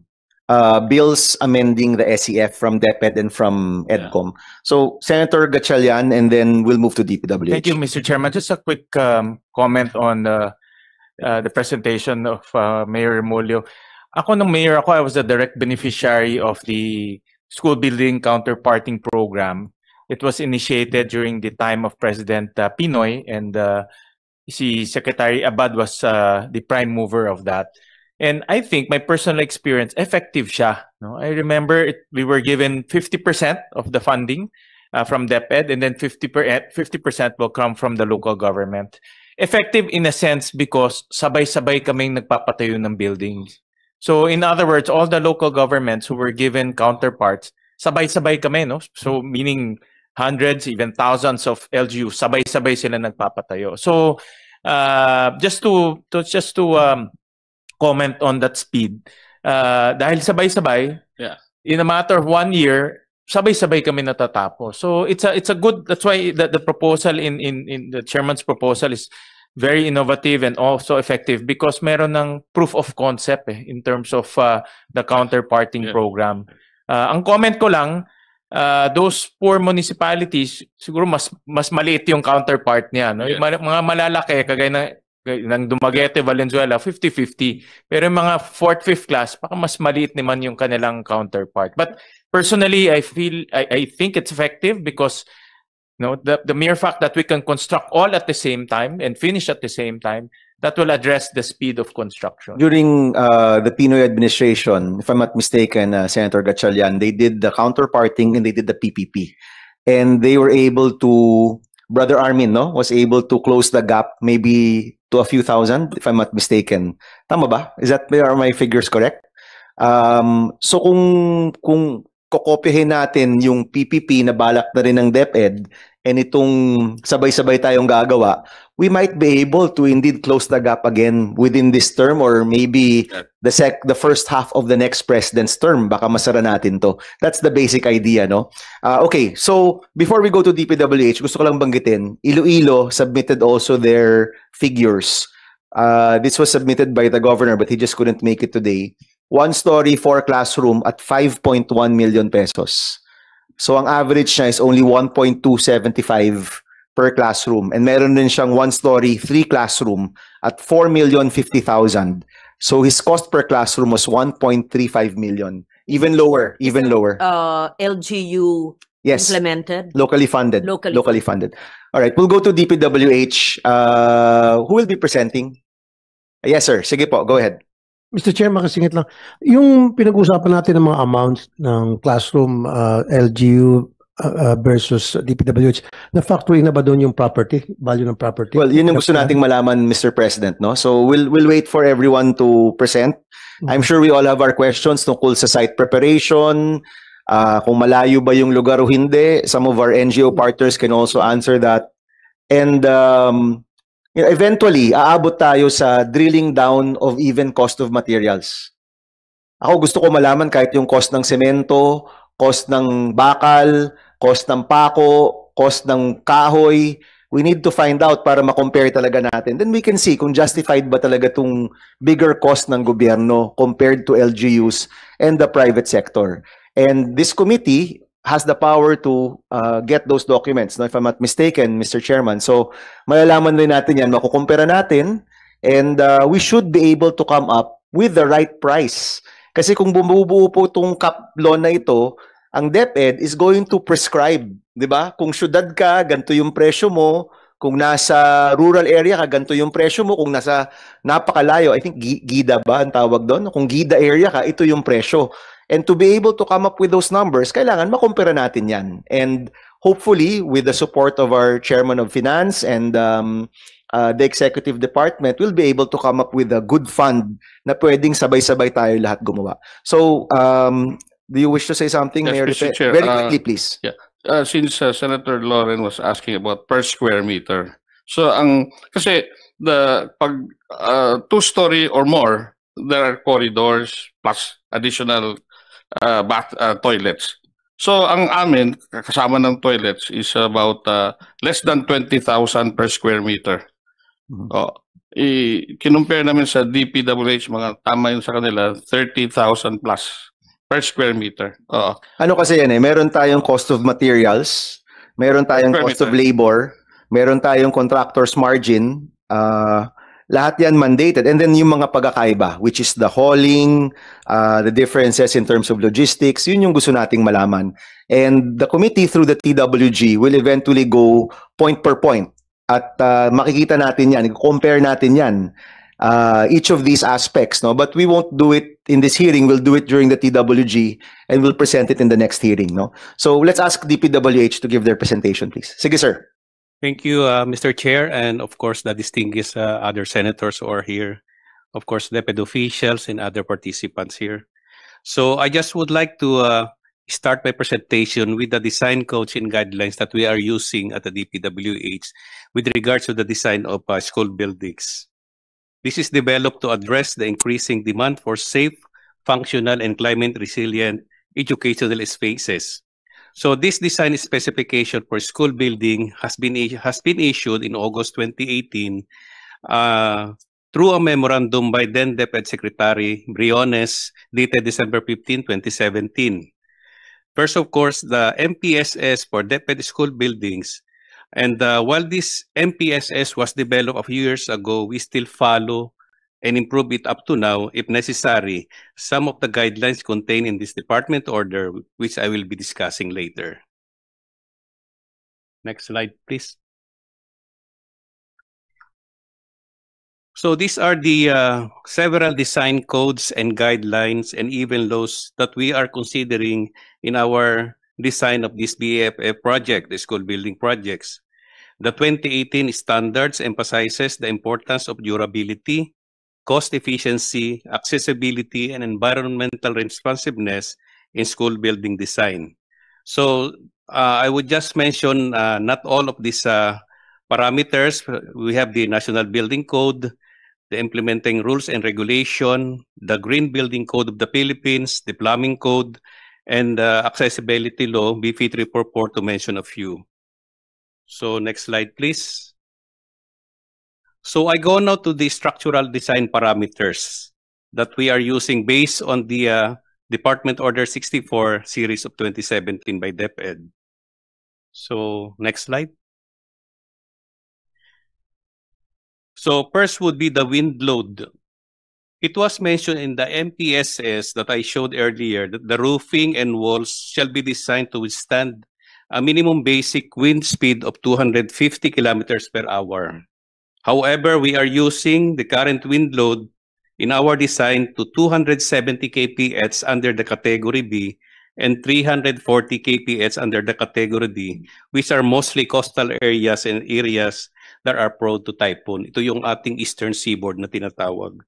bills amending the SEF from DepEd and from EDCOM. So, Senator Gatchalian, and then we'll move to DPWH. Thank you, Mr. Chairman. Just a quick comment on the presentation of Mayor Remolyo. Ako nung mayor ako, I was a direct beneficiary of the school building counterparting program. It was initiated during the time of President Pinoy, and si Secretary Abad was the prime mover of that. And I think my personal experience, effective siya. No? I remember we were given 50% of the funding from DepEd, and then 50% will come from the local government. Effective in a sense because sabay-sabay kaming nagpapatayo ng buildings. So in other words, all the local governments who were given counterparts, sabay-sabay kami, no? So meaning hundreds, even thousands of LGU, sabay-sabay sila nagpapatayo. So just to comment on that speed. Dahil sabay-sabay, in a matter of 1 year, sabay-sabay kami natatapos. So it's a good, that's why the proposal in the chairman's proposal is very innovative and also effective because meron ng proof of concept in terms of the counterparting program. Ang comment ko lang, those poor municipalities, siguro mas maliit yung counterpart niya. No? Yung mga malalaki, kagaya ng Dumaguete, Valenzuela, 50-50. Pero yung mga 4th, 5th class, baka mas maliit naman yung kanilang counterpart. But personally, I think it's effective because the mere fact that we can construct all at the same time and finish at the same time, that will address the speed of construction. During the Pinoy administration, if I'm not mistaken, Senator Gatchalian, they did the counterparting and they did the PPP. And they were able to, Brother Armin, was able to close the gap maybe to a few thousand, if I'm not mistaken. Tama ba? Are my figures correct? So kung kokopyahin natin yung PPP na balak na rin ng DepEd and itong sabay-sabay tayong gagawa, we might be able to indeed close the gap again within this term or maybe the first half of the next president's term. Baka masara natin to. That's the basic idea, no? Okay, so before we go to DPWH, gusto ko lang banggitin, Iloilo submitted also their figures. This was submitted by the governor but he just couldn't make it today. 1-story, 4-classroom at 5.1 million pesos. So ang average niya is only 1.275 per classroom. And meron din siyang 1-story, 3-classroom at 4,050,000. So his cost per classroom was 1.35 million. Even lower. LGU yes, implemented? Locally funded. Locally funded. All right, we'll go to DPWH. Who will be presenting? Yes, sir. Sige po, go ahead. Mr. Chair, makasingit lang. Yung pinag-usapan natin ng mga amounts ng classroom LGU versus DPWH, na-factory na ba doon yung property, value ng property? Well, yun yung gusto nating malaman, Mr. President, no? So we'll wait for everyone to present. I'm sure we all have our questions tungkol sa site preparation, kung malayo ba yung lugar o hindi. Some of our NGO partners can also answer that. And eventually, aabot tayo sa drilling down of even cost of materials. Ako gusto ko malaman kahit yung cost ng semento, cost ng bakal, cost ng pako, cost ng kahoy. We need to find out para ma-compare talaga natin. Then we can see kung justified ba talaga itong bigger cost ng gobyerno compared to LGUs and the private sector. And this committee has the power to get those documents, no, if I'm not mistaken, Mr. Chairman. So, malalaman din natin yan, makukumpara natin, and we should be able to come up with the right price. Kasi kung bumubuo po itong cap law na ito, ang DepEd is going to prescribe, di ba? Kung syudad ka, ganito yung presyo mo. Kung nasa rural area ka, ganito yung presyo mo. Kung nasa napakalayo, I think GIDA ba ang tawag doon? Kung GIDA area ka, ito yung presyo. And to be able to come up with those numbers, kailangan makumpara natin yan. And hopefully, with the support of our Chairman of Finance and the Executive Department, we'll be able to come up with a good fund na pwedeng sabay-sabay tayo lahat gumawa. So, do you wish to say something, Yes, Mayor? Mr. Chair, Very quickly, please. Yeah. Since Senator Loren was asking about per square meter. So, kasi pag 2-story or more, there are corridors plus additional toilets. So ang amin, kasama ng toilets, is about less than 20,000 per square meter. Kinumpare namin sa DPWH, mga tama yun sa kanila, 30,000 plus per square meter. Ano kasi yan meron tayong cost of materials, meron tayong cost of labor, meron tayong contractor's margin, lahat yan mandated. And then yung mga pagkakaiba, which is the hauling, the differences in terms of logistics, yun yung gusto nating malaman. And the committee through the TWG will eventually go point per point. At makikita natin yan, compare natin yan, each of these aspects. No? But we won't do it in this hearing, we'll do it during the TWG and we'll present it in the next hearing. No? So let's ask DPWH to give their presentation, please. Sige, sir. Thank you, Mr. Chair, and of course the distinguished other senators who are here, of course DepEd officials and other participants here. So I just would like to start my presentation with the design codes and guidelines that we are using at the DPWH with regards to the design of school buildings. This is developed to address the increasing demand for safe, functional, and climate-resilient educational spaces. So this design specification for school building has been issued in August 2018 through a memorandum by then DepEd Secretary Briones dated December 15, 2017. First, of course, the MPSS for DepEd school buildings. And while this MPSS was developed a few years ago, we still follow and improve it up to now, if necessary, some of the guidelines contained in this department order, which I will be discussing later. Next slide, please. So these are the several design codes and guidelines and even laws that we are considering in our design of this BFF project, the school building projects. The 2018 standards emphasizes the importance of durability, cost efficiency, accessibility, and environmental responsiveness in school building design. So I would just mention not all of these parameters. We have the National Building Code, the implementing rules and regulation, the Green Building Code of the Philippines, the Plumbing Code, and the Accessibility Law, BP 344, to mention a few. So next slide, please. So I go now to the structural design parameters that we are using based on the Department Order 64 series of 2017 by DepEd. So next slide. So first would be the wind load. It was mentioned in the MPSS that I showed earlier that the roofing and walls shall be designed to withstand a minimum basic wind speed of 250 kilometers per hour. However, we are using the current wind load in our design to 270 kph under the category B and 340 kph under the category D, which are mostly coastal areas and areas that are prone to typhoon. Ito yung ating eastern seaboard na tinatawag.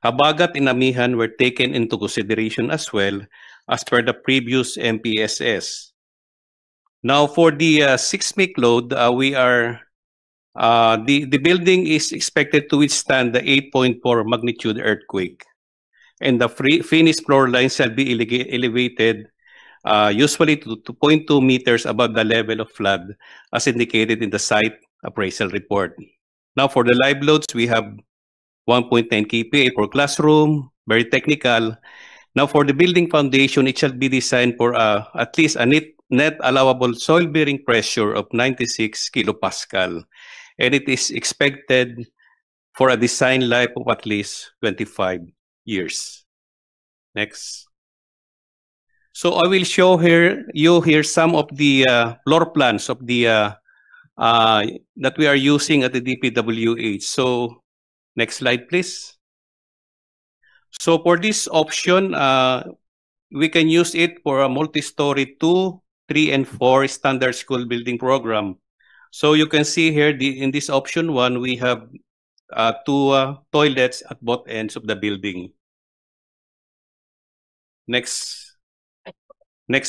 Habagat and Amihan were taken into consideration as well as per the previous MPSS. Now for the seismic load, we are the building is expected to withstand the 8.4 magnitude earthquake, and the finished floor lines shall be elevated usually to 2.2 meters above the level of flood, as indicated in the site appraisal report. Now for the live loads, we have 1.9 kPa per classroom, very technical. Now for the building foundation, it shall be designed for at least a net allowable soil-bearing pressure of 96 kilopascal. And it is expected for a design life of at least 25 years. Next. So I will show you here some of the floor plans of the that we are using at the DPWH. So next slide, please. So for this option, we can use it for a multi-story 2, 3, and 4 standard school building program. So you can see here in this option 1, we have 2 toilets at both ends of the building. Next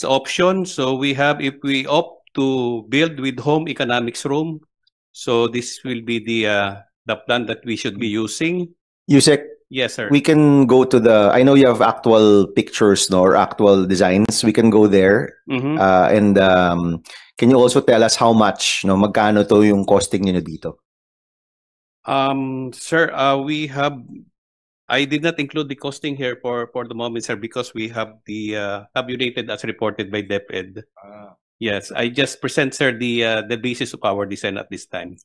option. So we have, if we opt to build with home economics room, so this will be the plan that we should be using. Yusek, Yes, sir. we can go to the, I know you have actual pictures, no, or actual designs. We can go there. Mhm. And can you also tell us how much, no, magkano to yung costing niyo dito? Sir, we have, I did not include the costing here for the moment, sir, because we have the tabulated as reported by DepEd. Yes, I just present, sir, the basis of our design at this time.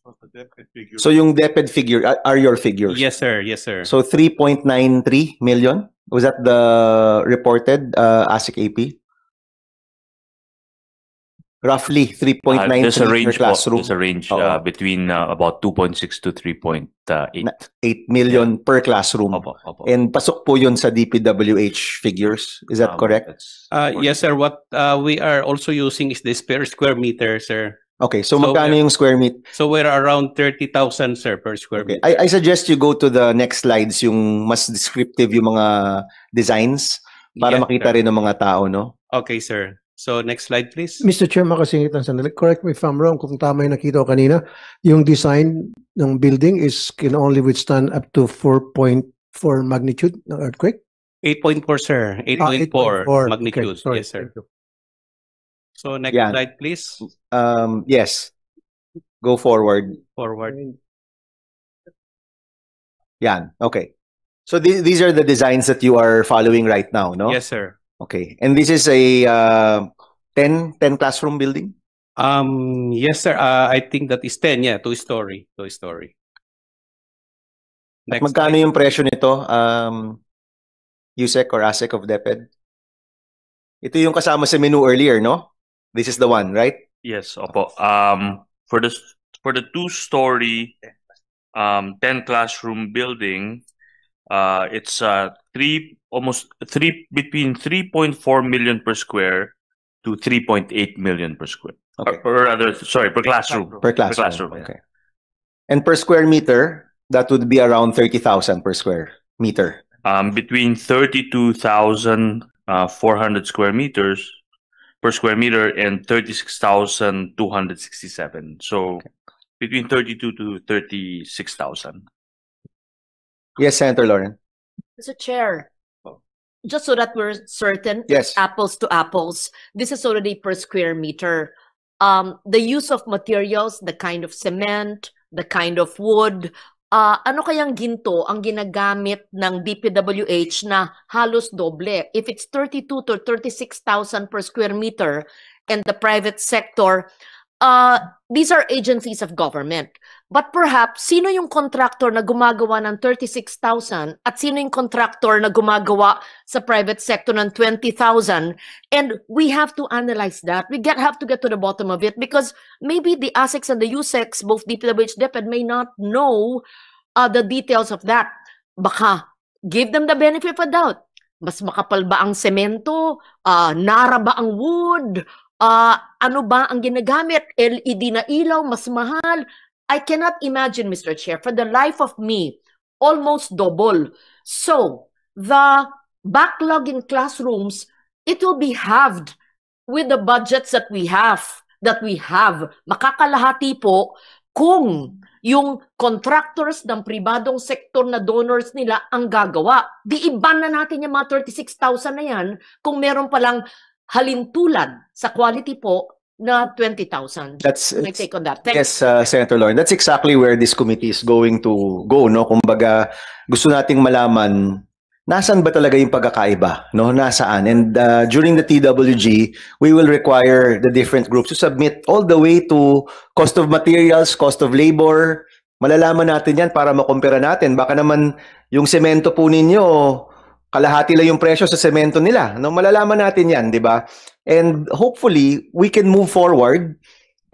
So yung DepEd figure are your figures? Yes, sir. Yes, sir. So 3.93 million? Was that the reported ASIC AP? Roughly 3.93 There's a per range, classroom. there's a range Oo. between about 2.6 to 3.8. 8 million per classroom. Opo, opo. And pasok po yun sa DPWH figures. Is that correct? Yes, sir. What we are also using is this per square meter, sir. Okay, so So magkano we're- yung square meter? So we're around 30,000, sir, per square Okay. meter. I suggest you go to the next slides, yung mas descriptive yung mga designs para Yes, makita sir. rin ng mga tao, no? Okay, sir. So next slide, please. Mr. Chair, makasingit lang sandali. Correct me if I'm wrong, kung tama yung nakita ko kanina, yung design ng building can only withstand up to 4.4 magnitude ng earthquake? 8.4, sir. 8.4 8.4. magnitude. Okay, sorry. Yes, sir. Thank you. So next Yan. slide, please. Yes. Go forward. Forward. Yan. Okay. So these are the designs that you are following right now, no? Yes, sir. Okay. And this is a 10 classroom building? Yes, sir. I think that is 10. Yeah, two-story. Two-story. At magkano yung presyo nito, Yusek or Asek of DepEd? Ito yung kasama sa menu earlier, no? This is the one, right? Yes, opo. For the two-story 10 classroom building, it's between 3.4 million per square to 3.8 million per square. Okay. Or rather, sorry, per classroom. Per classroom. yeah. Okay. And per square meter, that would be around 30,000 per square meter. Between 32,400 square meters per square meter and 36,267. So between 32 to 36,000. Yes, Senator Lauren. Mr. Chair, just so that we're certain, Yes. apples to apples, this is already per square meter. The use of materials, the kind of cement, the kind of wood, ano kayang ginto ang ginagamit ng DPWH na halos doble? If it's 32 to 36,000 per square meter and the private sector, these are agencies of government. But perhaps, sino yung contractor na gumagawa ng 36,000 at sino yung contractor na gumagawa sa private sector ng 20,000? And we have to analyze that. We have to get to the bottom of it because maybe the ASECs and the USECs, both DPWH, DepEd, may not know the details of that. Baka give them the benefit of a doubt. Mas makapal ba ang semento? Nara ba ang wood? Ano ba ang ginagamit? LED na ilaw, mas mahal. I cannot imagine, Mr. Chair, for the life of me, almost double. So, the backlog in classrooms, it will be halved with the budgets that we have. Makakalahati po kung yung contractors ng pribadong sektor na donors nila ang gagawa. Di iban na natin yung mga 36,000 na yan kung meron palang halintulad sa quality po na 20,000. That's my take on that. Yes, Senator Lauren. That's exactly where this committee is going to go, no? Kumbaga, gusto nating malaman nasaan ba talaga yung pagkakaiba, no? Nasaan? And during the TWG, we will require the different groups to submit all the way to cost of materials, cost of labor. Malalaman natin yan para makumpira natin. Baka naman yung semento po ninyo, kalahati lang yung presyo sa semento nila. No? Malalaman natin yan, di ba? And hopefully, we can move forward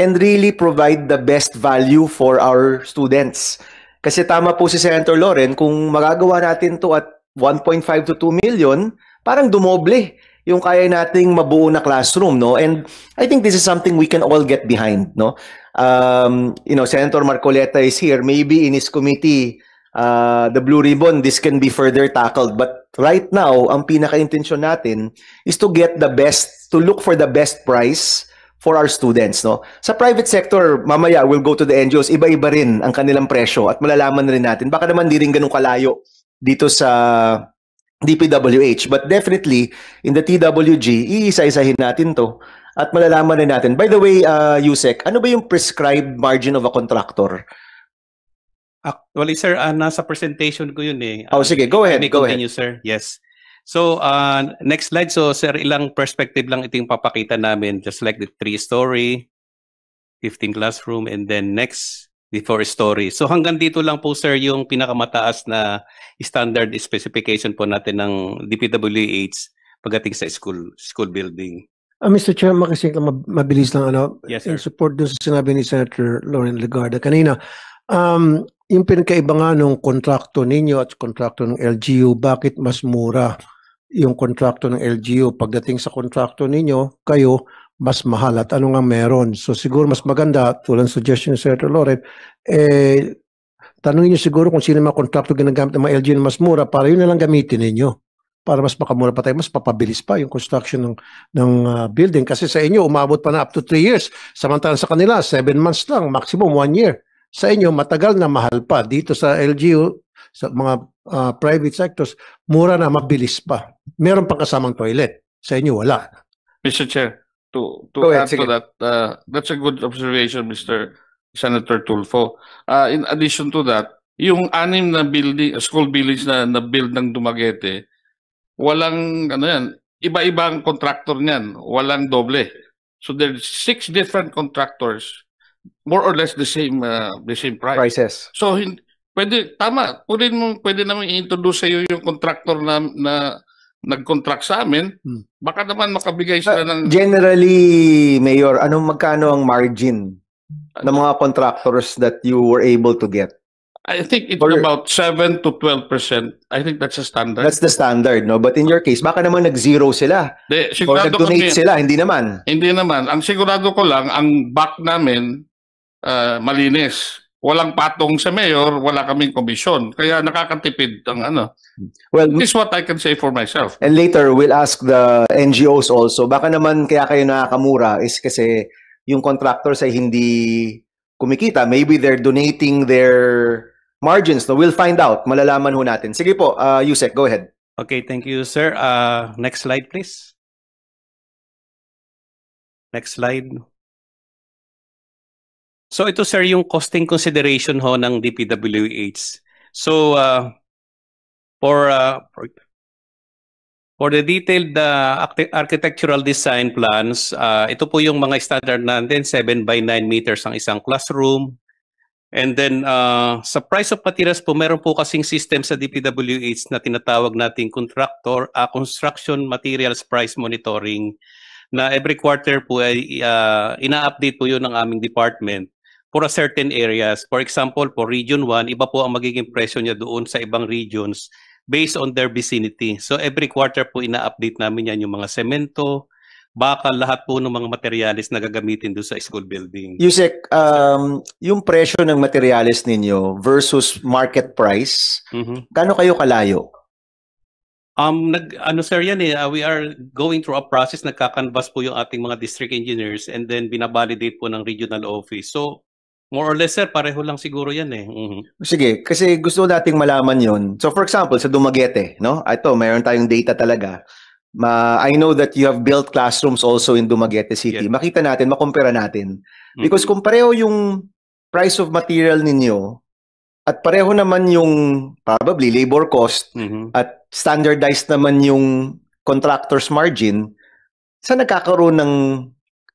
and really provide the best value for our students. Kasi tama po si Senator Lauren, kung magagawa natin to at 1.5 to 2 million, parang dumoble yung kaya nating mabuo na classroom, no? And I think this is something we can all get behind, no? Senator Marcoleta is here. Maybe in his committee, the Blue Ribbon, this can be further tackled. But right now, ang pinaka-intensyon natin is to get the best, to look for the best price for our students, no? Sa private sector, mamaya we'll go to the NGOs, iba-iba rin ang kanilang presyo at malalaman rin natin. Baka naman di rin ganun kalayo dito sa DPWH. But definitely, in the TWG, iisa-isahin natin to at malalaman rin natin. By the way, Yusek, ano ba yung prescribed margin of a contractor? Actually, sir, nasa presentation ko yun eh. Sige, go ahead. Go ahead. Sir. Yes. So, next slide. So, sir, ilang perspective lang ito yung papakita namin. Just like the 3-story, 15 classroom, and then next, the 4-story. So, hanggang dito lang po, sir, yung pinakamataas na standard specification po natin ng DPWH pagdating sa school building. Mr. Chair, makising lang, mabilis lang, Yes, sir. in support dun sa sinabi ni Senator Lauren Legarda kanina. Yung pinakaiba nga nung kontrakto ninyo at kontrakto ng LGU, bakit mas mura yung kontrakto ng LGU? Pagdating sa kontrakto ninyo, kayo mas mahal at ano nga meron. So siguro mas maganda, tulad ng suggestion ni Senator Lauren, tanongin nyo siguro kung sino mga kontrakto ginagamit ng mga LGU na mas mura para yun na lang gamitin ninyo. Para mas makamura pa tayo, mas papabilis pa yung construction ng building. Kasi sa inyo, umabot pa na up to 3 years. Samantalang sa kanila, 7 months lang, maximum 1 year. Sa inyo, matagal na mahal pa. Dito sa LGU, sa mga private sectors, mura na, mabilis pa. Meron pang kasamang toilet. Sa inyo, wala. Mr. Chair, to ahead, add to that, that's a good observation, Mr. Senator Tulfo. In addition to that, yung 6 na building, school buildings na build ng Dumaguete, walang iba-ibang contractor niyan, walang doble. So there's 6 different contractors, more or less the same price. Prices. So pwede tama, pwede naman i-introduce sa iyo yung contractor na nag-contract sa amin. Baka naman makabigay sila ng Generally, Mayor, magkano ang margin ng mga contractors that you were able to get? I think it's about 7 to 12%. I think that's a standard. That's the standard, no? But in your case, baka naman nag-zero sila. Or Sigurado nag-donate kami, sila, hindi naman. Hindi naman. Ang sigurado ko lang, ang back namin malinis. Walang patong sa mayor, wala kaming komisyon. Kaya nakakatipid ang ano. Well, This is what I can say for myself. and later, we'll ask the NGOs also. Baka naman kaya kayo nakakamura is kasi yung contractors ay hindi kumikita. Maybe they're donating their margins. No? We'll find out. Malalaman ho natin. Sige po, Yusek, go ahead. Okay, thank you, sir. Next slide, please. Next slide. So ito, sir, yung costing consideration ho ng DPWH. So for the detailed architectural design plans, ito po yung mga standard natin, 7 by 9 meters ang isang classroom. And then sa price of materials po, meron po kasing system sa DPWH na tinatawag nating construction materials price monitoring, na every quarter po ay ina-update po yun ng aming department for a certain areas. For example, for Region 1, iba po ang magiging presyo niya doon sa ibang regions based on their vicinity. So every quarter po ina-update namin yan, yung mga semento, bakal, lahat po ng mga materials na gagamitin doon sa school building. Yusek, yung presyo ng materials ninyo versus market price, gaano kayo kalayo? Sir, yan we are going through a process, nagkakanvas po yung ating mga district engineers and then binabalidate po ng regional office. So, more or less, sir, pareho lang siguro yan Sige, kasi gusto nating malaman yun. So, for example, sa Dumaguete, no? Ito, mayroon tayong data talaga. I know that you have built classrooms also in Dumaguete City. Yes. Makita natin, makumpara natin. Because kung pareho yung price of material ninyo, at pareho naman yung probably labor cost, at standardized naman yung contractor's margin, saan nagkakaroon ng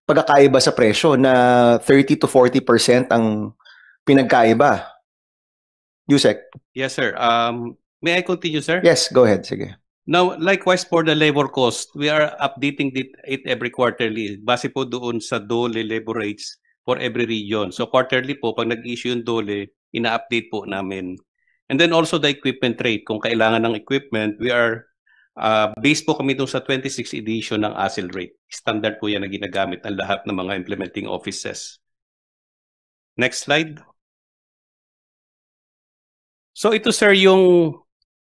pagkakaiba sa presyo na 30 to 40% ang pinagkaiba? Yusek? Yes, sir. May I continue, sir? Yes, go ahead. Sige. Now, likewise for the labor cost, we are updating it every quarterly. Base po doon sa DOLE labor rates for every region. So quarterly po, pag nag-issue yung DOLE, ina-update po namin. And then also the equipment rate. Kung kailangan ng equipment, we are based po kami doon sa 26th edition ng ASIL rate. Standard po yan na ginagamit ng lahat ng mga implementing offices. Next slide. So ito, sir, yung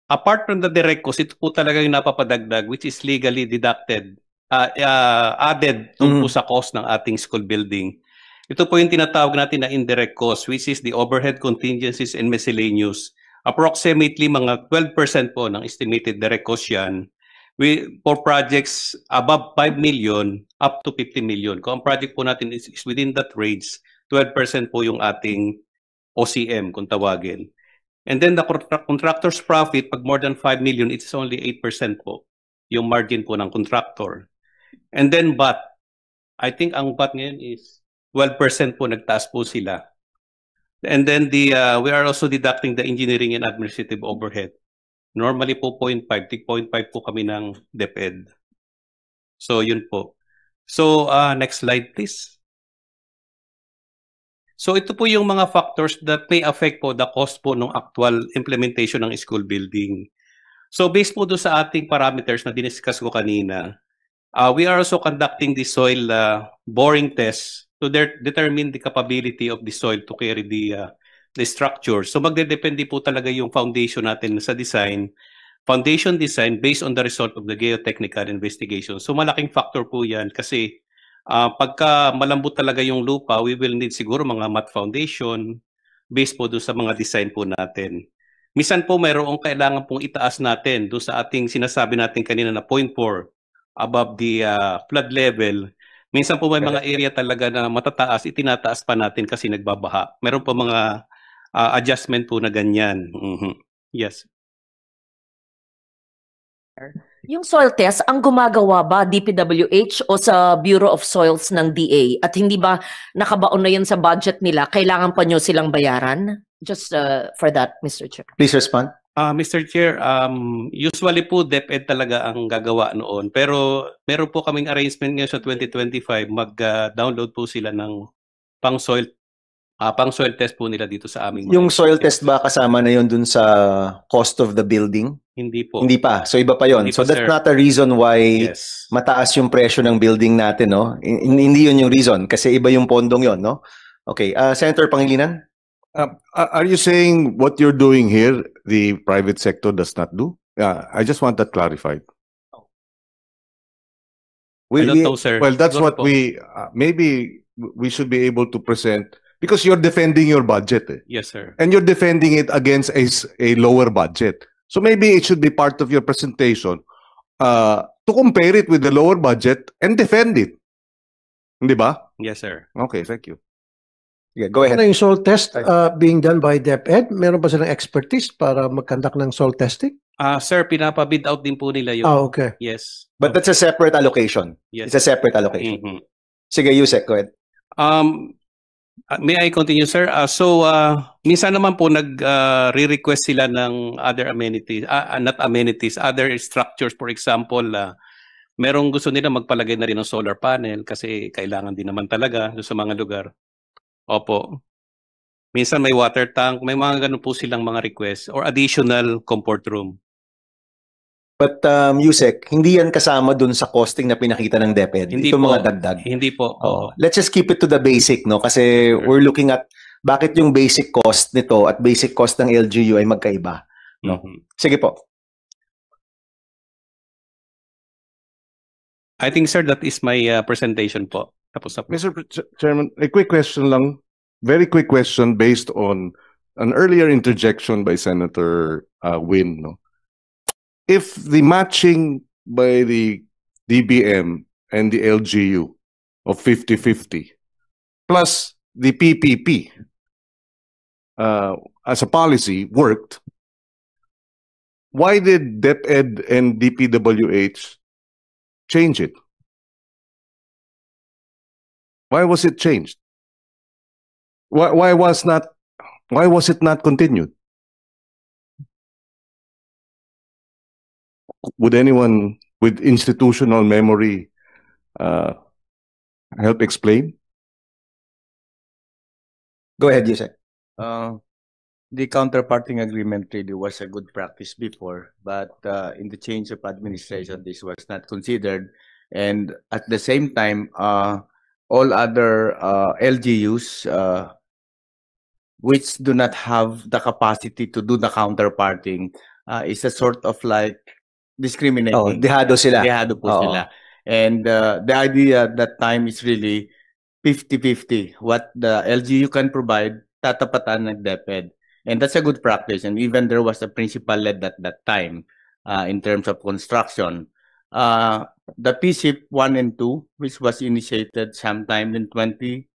apart from the direct cost, ito po talaga yung napapadagdag which is legally deducted, added po sa cost ng ating school building. Ito po yung tinatawag natin na indirect cost, which is the overhead contingencies and miscellaneous. Approximately mga 12% po ng estimated direct cost yan. For projects above 5 million up to 50 million. Kung ang project po natin is within that range, 12% po yung ating OCM kung tawagin. And then the contractor's profit, pag more than 5 million, it's only 8% po yung margin po ng contractor. And then VAT, I think ang VAT ngayon is 12% po, nagtaas po sila. And then we are also deducting the engineering and administrative overhead. Normally po 0.5, 0.5 po kami ng DepEd. So yun po. So next slide please. So ito po yung mga factors that may affect po the cost po ng actual implementation ng school building. So based po doon sa ating parameters na diniscuss ko kanina, we are also conducting the soil boring tests to determine the capability of the soil to carry the structure. So magdedepende po talaga yung foundation natin sa design, foundation design based on the result of the geotechnical investigation. So malaking factor po yan kasi pagka malambot talaga yung lupa, we will need siguro mga mat foundation based po doon sa mga design po natin. Minsan po mayroong kailangan pong itaas natin doon sa ating sinasabi natin kanina na 0.4 above the flood level. Minsan po may mga area talaga na matataas, itinataas pa natin kasi nagbabaha. Meron po mga adjustment po na ganyan. Yes. Yung soil test, ang gumagawa ba DPWH o sa Bureau of Soils ng DA? At hindi ba nakabaon na yun sa budget nila? Kailangan pa nyo silang bayaran? Just for that, Mr. Chair. Please respond. Mr. Chair, usually po DepEd talaga ang gagawa noon. Pero meron po kaming arrangement ngayon sa 2025, mag-download po sila ng pang-soil test po nila dito sa aming Yung soil test ba kasama na yun dun sa cost of the building? Hindi po. Hindi pa. So iba pa yon. Hindi So po, that's sir. not a reason why Yes. mataas yung presyo ng building natin, no? Hindi yun yung reason kasi iba yung pondong yon, no? Okay, Senator Pangilinan? Are you saying what you're doing here, the private sector does not do? I just want that clarified. I don't know, sir. Well, that's Siguro what po. maybe we should be able to present because you're defending your budget, eh. Yes, sir. And you're defending it against a lower budget. So maybe it should be part of your presentation to compare it with the lower budget and defend it. Hindi ba? Yes, sir. Okay, thank you. Yeah, go ahead. Ano yung soil test being done by DepEd? Meron ba silang expertise para mag-conduct ng soil testing? Sir, pinapabid out din po nila yun. Okay. Yes. But that's a separate allocation. Yes. It's a separate allocation. Mhm. Sige, Yusek, go ahead. May I continue, sir? Minsan naman po re-request sila ng other amenities, not amenities, other structures. For example, merong gusto nila magpalagay na rin ng solar panel kasi kailangan din naman talaga doon sa mga lugar. Opo. Minsan may water tank, may mga ganun po silang mga requests or additional comfort room. But Yusek, hindi yan kasama dun sa costing na pinakita ng DepEd. Hindi Ito po. mga dagdag. Hindi po. Oo. Let's just keep it to the basic, no? Kasi we're looking at bakit yung basic cost nito at basic cost ng LGU ay magkaiba, no? Sige po. I think, sir, that is my presentation po. Tapos na po. Mr. Chairman, a quick question lang. Very quick question based on an earlier interjection by Senator Win. No? If the matching by the DBM and the LGU of 50-50 plus the PPP as a policy worked, why did DepEd and DPWH change it? Why was it changed? Why was it not continued? Would anyone with institutional memory help explain? Go ahead, Yusek. The counterparting agreement really was a good practice before, but in the change of administration, this was not considered. And at the same time, all other LGUs which do not have the capacity to do the counterparting is a sort of like discriminating. Oh, dehado sila. Dehado po Oo. sila. And the idea at that time is really 50-50. What the LGU can provide, tatapatan ng DepEd. And that's a good practice. And even there was a principal led at that time in terms of construction. The PSIP 1 and 2, which was initiated sometime in 2013,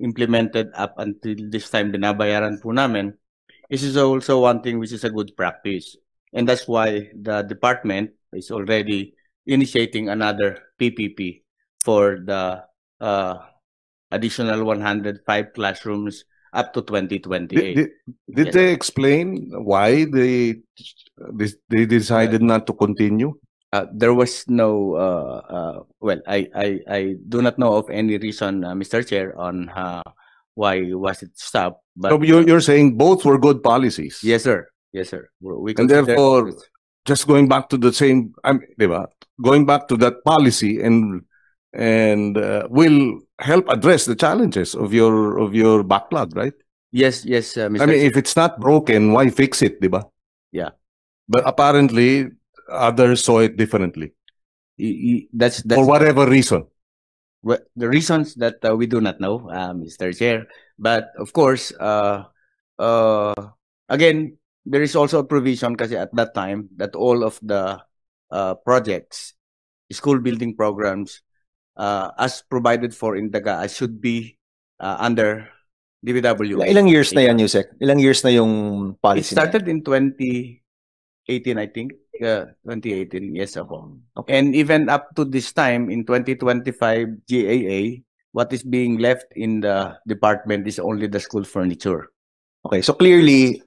implemented up until this time, binabayaran po namin, this is also one thing which is a good practice. And that's why the department is already initiating another PPP for the additional 105 classrooms up to 2028. Did Yes. they explain why they decided not to continue? There was no, well, I do not know of any reason, Mr. Chair, on why was it stopped. But So you're saying both were good policies. yes, sir. Yes, sir. We And consider- therefore, just going back to the same, diba? Going back to that policy and will help address the challenges of your backlog, right? yes, Mr. I mean, Chair. if it's not broken, why fix it, diba? Yeah. But apparently, others saw it differently That's for whatever reason. the reasons that we do not know, Mr. Chair. But of course, again, there is also a provision kasi at that time that all of the projects, school building programs, as provided for in DAGA should be under DPWH. Ilang years na yan, Yusek? Ilang years na yung It policy? na yan? started in 2018, I think. 2018, yes, ako. And even up to this time, in 2025 GAA, what is being left in the department is only the school furniture. Okay, so clearly,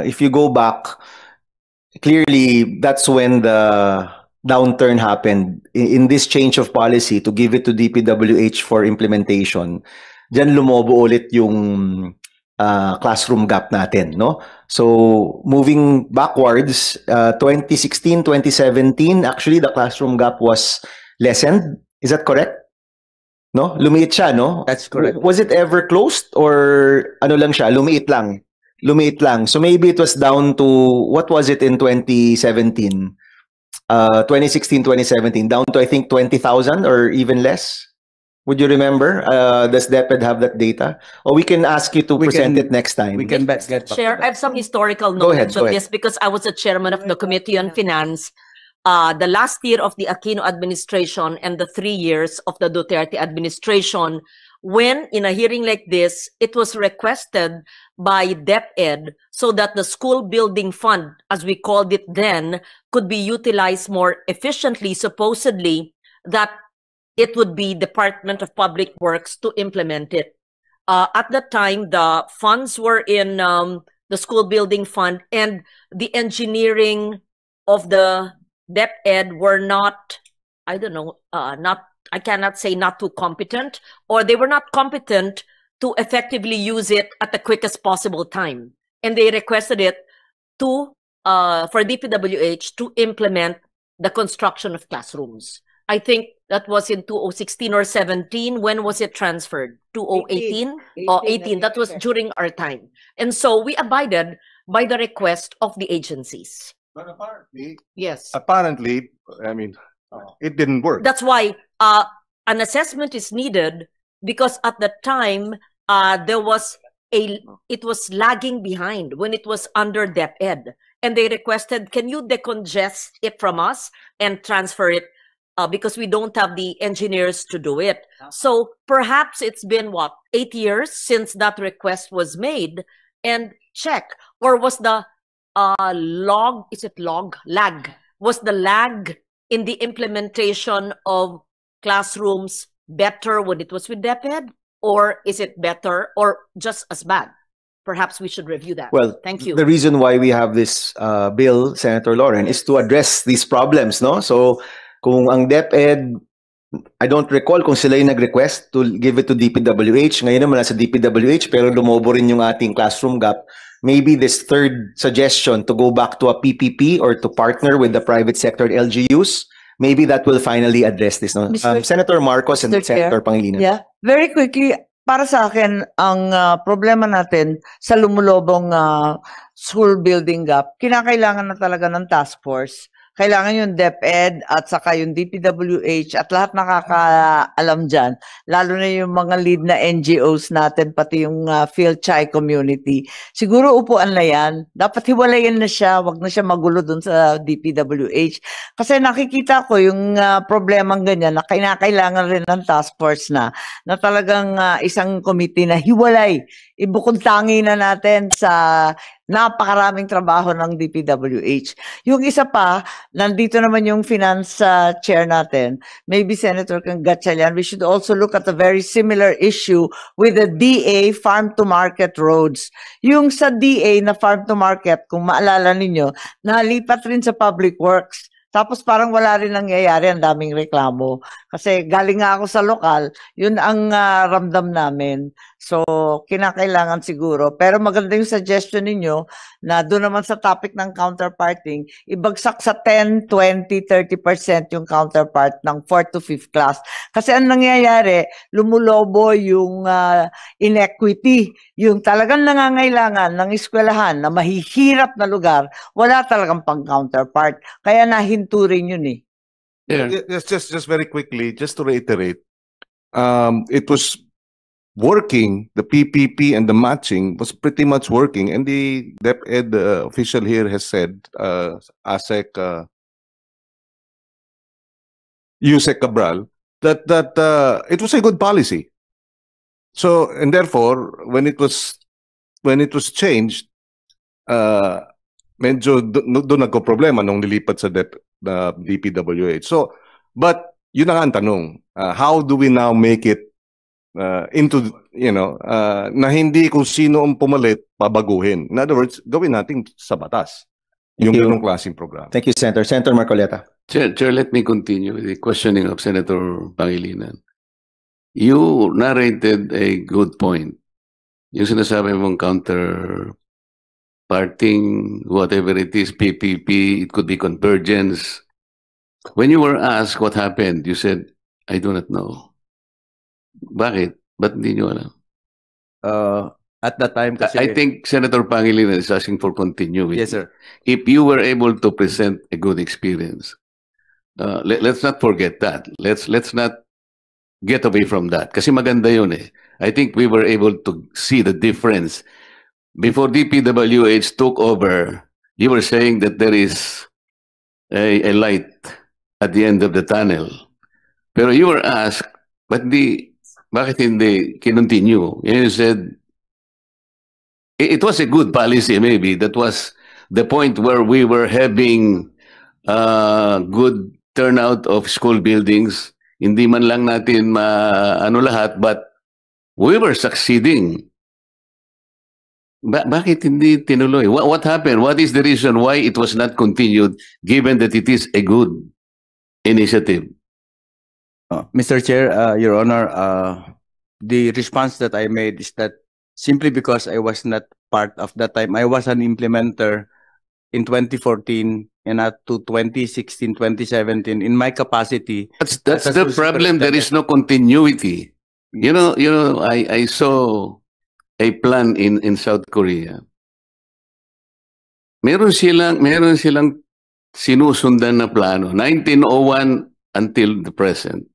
if you go back, clearly that's when the downturn happened in this change of policy to give it to DPWH for implementation. Diyan lumobo ulit yung classroom gap natin, no? So moving backwards, 2016, 2017, actually the classroom gap was lessened. Is that correct? No? Lumiit siya, no? That's correct. Was it ever closed or ano lang siya? Lumiit lang. Lumiit lang. So maybe it was down to, what was it in 2017? 2016, 2017, down to I think 20,000 or even less. Would you remember? Does DepEd have that data? Or we can ask you to present it next time. We can get back. Chair, I have some historical Go ahead, knowledge go on ahead. this because I was the chairman of the Committee on Finance the last year of the Aquino administration and the 3 years of the Duterte administration, when in a hearing like this, it was requested by DepEd so that the school building fund, as we called it then, could be utilized more efficiently, supposedly, that it would be Department of Public Works to implement it. At the time, the funds were in the school building fund, and the engineering of the DepEd were not, I don't know, I cannot say not too competent, or they were not competent to effectively use it at the quickest possible time. And they requested it to, for DPWH to implement the construction of classrooms. I think that was in 2016 or 17. When was it transferred? 2018? Or 18. That was during our time. And so we abided by the request of the agencies. But apparently, Yes. I mean, it didn't work. That's why an assessment is needed, because at the time it was lagging behind when it was under DepEd, and they requested, can you decongest it from us and transfer it because we don't have the engineers to do it. So perhaps it's been 8 years since that request was made, and check, or was the lag? Was the lag in the implementation of classrooms better when it was with DepEd, or is it better or just as bad? Perhaps we should review that. Well, thank you. The reason why we have this bill, Senator Lauren, is to address these problems, no? So, kung ang DepEd, I don't recall kung sila yung nag-request to give it to DPWH. Ngayon naman nasa DPWH, pero lumobo rin yung ating classroom gap. Maybe this third suggestion to go back to a PPP or to partner with the private sector LGUs, maybe that will finally address this. No? Senator Marcos and Senator Pangilinan. Yeah, very quickly, para sa akin, ang problema natin sa lumulobong school building gap, kinakailangan na talaga ng task force. Kailangan yung DepEd at saka yung DPWH at lahat nakakaalam dyan, lalo na yung mga lead na NGOs natin, pati yung PhilChai community. Siguro upuan na yan. Dapat hiwalayan na siya, wag na siya magulo dun sa DPWH. Kasi nakikita ko yung problemang ganyan na kinakailangan rin ng task force na talagang isang committee na hiwalay. Ibukod tangi na natin sa napakaraming trabaho ng DPWH. Yung isa pa, nandito naman yung finance chair natin, maybe Senator Gatchalian, we should also look at a very similar issue with the DA farm-to-market roads. Yung sa DA na farm-to-market, kung maalala ninyo, nalipat rin sa Public Works. Tapos parang wala rin nangyayari, ang daming reklamo. Kasi galing nga ako sa lokal, yun ang ramdam namin. So, kinakailangan siguro. Pero maganda yung suggestion ninyo na doon naman sa topic ng counterparting, ibagsak sa 10, 20, 30% yung counterpart ng 4th to 5th class. Kasi ang nangyayari, lumulobo yung inequity. Yung talagang nangangailangan ng eskwelahan na mahihirap na lugar, wala talagang pang-counterpart. Kaya nahinto rin yun eh. Yeah. Just very quickly, just to reiterate, it was working. The PPP and the matching was pretty much working, and the DepEd official here has said, ASEC Yusek Cabral, that it was a good policy. So, and therefore, when it was changed, medyo doon nagko-problema nung nilipat sa DPWH. So, but yun na nga ang tanong. How do we now make it into, na hindi kung sino ang pumalit, pabaguhin. In other words, gawin natin sa batas. Yung ganong klaseng program. Thank you, Senator. Senator Marcoleta. Chair, let me continue with the questioning of Senator Pangilinan. You narrated a good point. Yung sinasabi mong counterparting, whatever it is, PPP, it could be convergence. When you were asked what happened, you said, I do not know. Bakit? Ba't hindi nyo alam? At that time, kasi, I think Senator Pangilinan is asking for continuity. Yes, sir. If you were able to present a good experience, let's not forget that. Let's not get away from that. Kasi maganda yun eh. I think we were able to see the difference. Before DPWH took over, you were saying that there is a light at the end of the tunnel. Pero you were asked, bakit hindi kinontinue? And you said, it was a good policy maybe. That was the point where we were having good turnout of school buildings. Hindi man lang natin lahat, but we were succeeding. Bakit hindi tinuloy? What happened? What is the reason why it was not continued, given that it is a good initiative? Mr. Chair, Your Honor, the response that I made is that simply because I was not part of that time, I was an implementer in 2014 and up to 2016, 2017 in my capacity. That's the problem. There is no continuity. You know, I saw a plan in South Korea. Meron silang sinusundan na plano, 1901 until the present.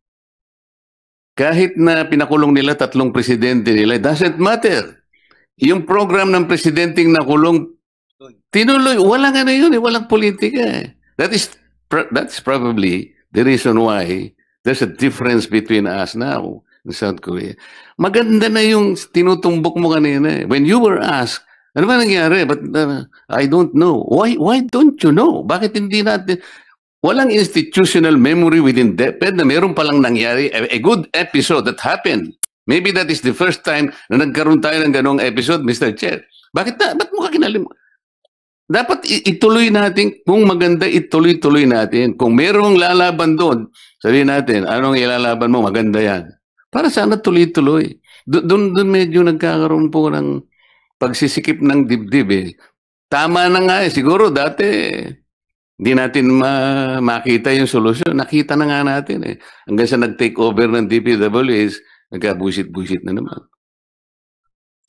Kahit na pinakulong nila 3 presidente nila, it doesn't matter. Yung program ng presidenteng nakulong, tinuloy, walang yun, walang politika. That's probably the reason why there's a difference between us now in South Korea. Maganda na yung tinutumbok mo kanina. When you were asked, ano ba nangyari? But I don't know. Why don't you know? Bakit hindi natin? Walang institutional memory within DepEd na meron palang nangyari, a good episode that happened. Maybe that is the first time na nagkaroon tayo ng ganong episode, Mr. Chair. Ba't mo ka kinalim? Dapat ituloy natin, kung maganda, ituloy-tuloy natin. Kung merong lalaban doon, sabihin natin, anong ilalaban mo, maganda yan. Para sana tuloy-tuloy. Doon medyo nagkakaroon po ng pagsisikip ng dibdib eh. Tama na nga eh, siguro dati hindi natin makita yung solusyon. Nakita na nga natin eh. Hanggang sa nag-take over ng DPWH, nagka-busit-busit na naman.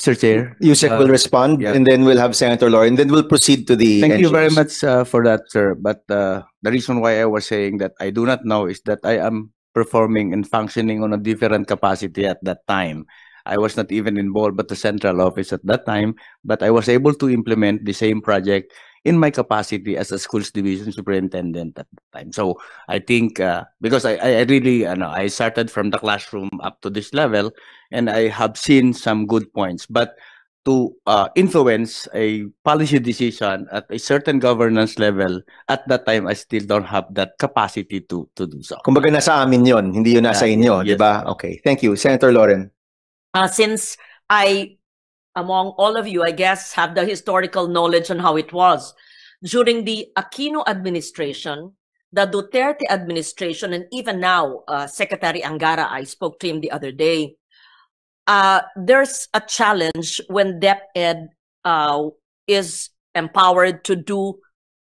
Sir Chair. Yusek will respond, yeah. and then we'll have Senator Lauren, then we'll proceed to the Thank you very NGOs. much for that, sir. But the reason why I was saying that I do not know is that I am performing and functioning on a different capacity at that time. I was not even involved at the central office at that time, but I was able to implement the same project in my capacity as a schools division superintendent at the time. So I think because I really I started from the classroom up to this level, and I have seen some good points. But to influence a policy decision at a certain governance level, at that time I still don't have that capacity to do so. Kumbaga nasa amin yon, hindi yun nasa inyo, yes. di ba? Okay, thank you. Senator Lauren. Since I, among all of you, I guess, have the historical knowledge on how it was. During the Aquino administration, the Duterte administration, and even now, Secretary Angara, I spoke to him the other day, there's a challenge when DepEd is empowered to do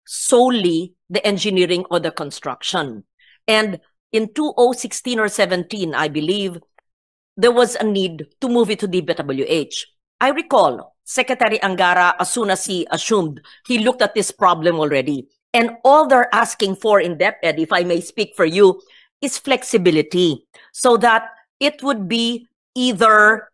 solely the engineering or the construction. And in 2016 or 17, I believe, there was a need to move it to DPWH. I recall Secretary Angara, as soon as he assumed, he looked at this problem already. And all they're asking for in DepEd, if I may speak for you, is flexibility. So that it would be either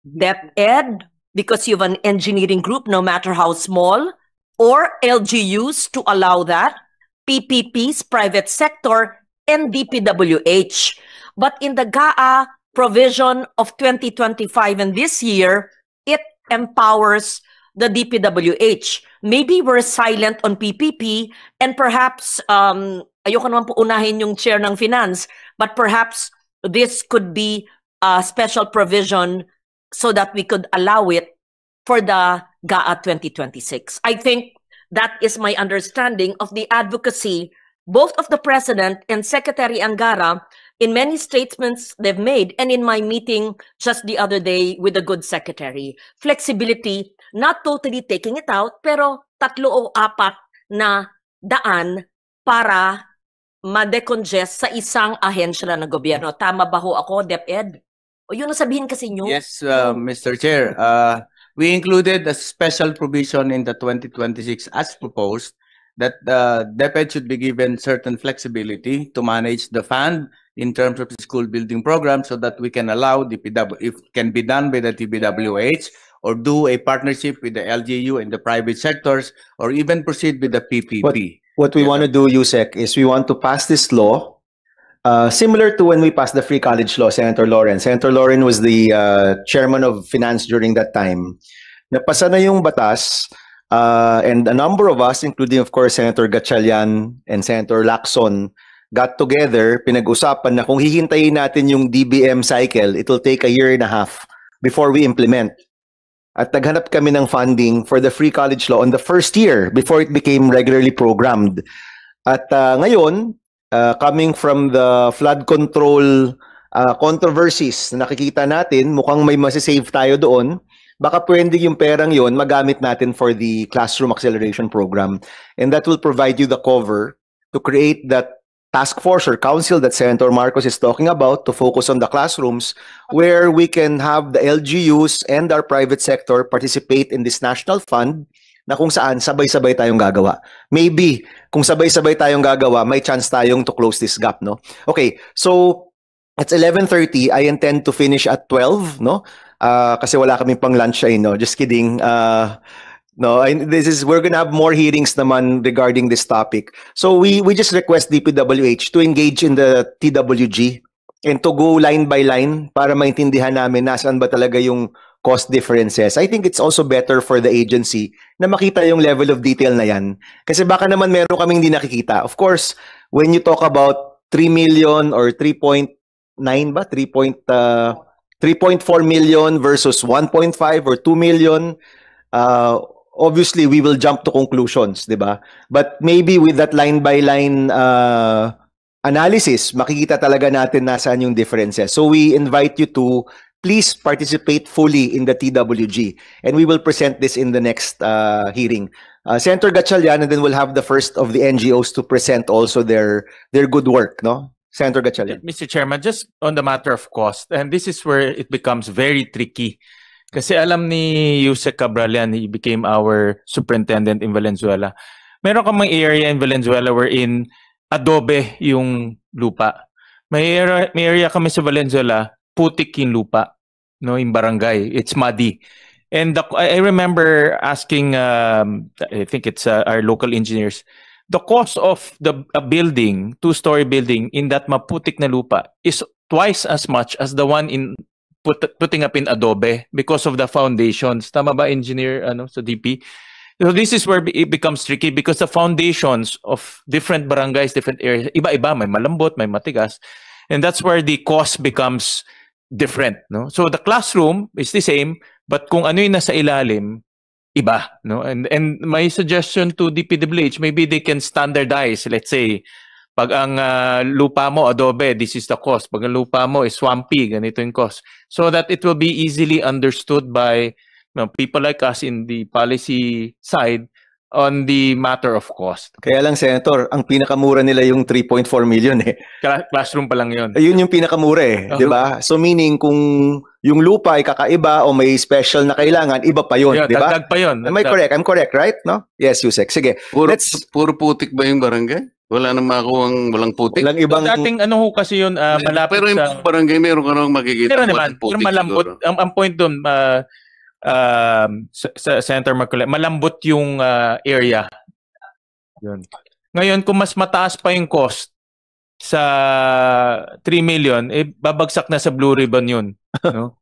DepEd, because you have an engineering group, no matter how small, or LGUs to allow that, PPPs, private sector, and DPWH. But in the GAA provision of 2025 and this year, it empowers the DPWH. Maybe we're silent on PPP and perhaps, ayoko naman po unahin yung chair ng finance, but perhaps this could be a special provision so that we could allow it for the GAA 2026. I think that is my understanding of the advocacy, both of the President and Secretary Angara, in many statements they've made, and in my meeting just the other day with the good secretary. Flexibility, not totally taking it out, pero 3 o 4 na daan para ma-decongest sa isang ahensya lang ng gobyerno. Tama ba ho ako, DepEd? O yun ang sabihin kasi nyo? Yes, Mr. Chair. We included a special provision in the 2026 as proposed that the DepEd should be given certain flexibility to manage the fund in terms of the school building program so that we can allow DPW, if can be done by the TPWH, or do a partnership with the LGU and the private sectors, or even proceed with the PPP. What we want to do, Yusek, is we want to pass this law similar to when we passed the free college law, Senator Lauren. Senator Lauren was the chairman of finance during that time. Napasa na yung batas, and a number of us, including of course Senator Gatchalian and Senator Lacson, got together, pinag-usapan na kung hihintayin natin yung DBM cycle, it will take 1.5 years before we implement. At naghanap kami ng funding for the free college law on the first year before it became regularly programmed. At ngayon, coming from the flood control controversies na nakikita natin, mukhang may masisave tayo doon. Baka pwede yung perang yon magamit natin for the classroom acceleration program. And that will provide you the cover to create that task force or council that Senator Marcos is talking about to focus on the classrooms, where we can have the LGUs and our private sector participate in this national fund na kung saan sabay-sabay tayong gagawa. Maybe kung sabay-sabay tayong gagawa, may chance tayong to close this gap, no? Okay, so it's 11:30. I intend to finish at 12, no? Kasi wala kaming pang lunch ay, no? Just kidding. No, we're gonna have more hearings naman regarding this topic. So we just request DPWH to engage in the TWG and to go line by line para maintindihan namin nasaan ba talaga yung cost differences. I think it's also better for the agency na makita yung level of detail na yan. Kasi baka naman meron kaming hindi nakikita. Of course, when you talk about 3 million or 3.9 ba? 3.4 million versus 1.5 or 2 million, obviously we will jump to conclusions, di ba? But maybe with that line-by-line analysis, makikita talaga natin nasaan yung differences. So we invite you to please participate fully in the TWG, and we will present this in the next hearing. Senator Gatchalian, and then we'll have the first of the NGOs to present also their good work, no? Senator Gatchalian. Mr. Chairman, just on the matter of cost, and this is where it becomes very tricky. Kasi alam ni Yusek Cabralian, he became our superintendent in Valenzuela. Meron kamang area in Valenzuela wherein adobe yung lupa. May area kami sa Valenzuela, putik yung lupa, no, in barangay. It's muddy. And I remember asking, I think it's our local engineers, the cost of a building, 2-story building in that maputik na lupa is twice as much as the one in putting up in adobe because of the foundations. Tama ba, engineer, sa DP? So this is where it becomes tricky because the foundations of different barangays, different areas, iba-iba, may malambot, may matigas. And that's where the cost becomes different, no? So the classroom is the same, but kung ano yung nasa ilalim, iba, no? And my suggestion to DPWH, maybe they can standardize, let's say, pag ang lupa mo adobe, this is the cost. Pag ang lupa mo is swampy, ganito yung cost. So that it will be easily understood by people like us in the policy side on the matter of cost. Kaya lang, Senator, ang pinakamura nila yung 3.4 million eh. Classroom pa lang yun. Ayun yung pinakamura eh, di ba? So meaning kung yung lupa ay kakaiba o may special na kailangan, iba pa yun, di ba? Dagdag pa yun. Am I correct? I'm correct, right? No? Yes, Yusek. Sige. Puro putik ba yung barangay? Wala nang makuwang walang putik? Walang ibang... Dating ho kasi yun, malapit pero yung sa... barangay, meron ka nang makikita. Pero naman, pero malambot. Ang point doon, sa Senator Marcoleta, malambot yung area. Yun. Ngayon, kung mas mataas pa yung cost sa 3 million, babagsak na sa Blue Ribbon yun. No?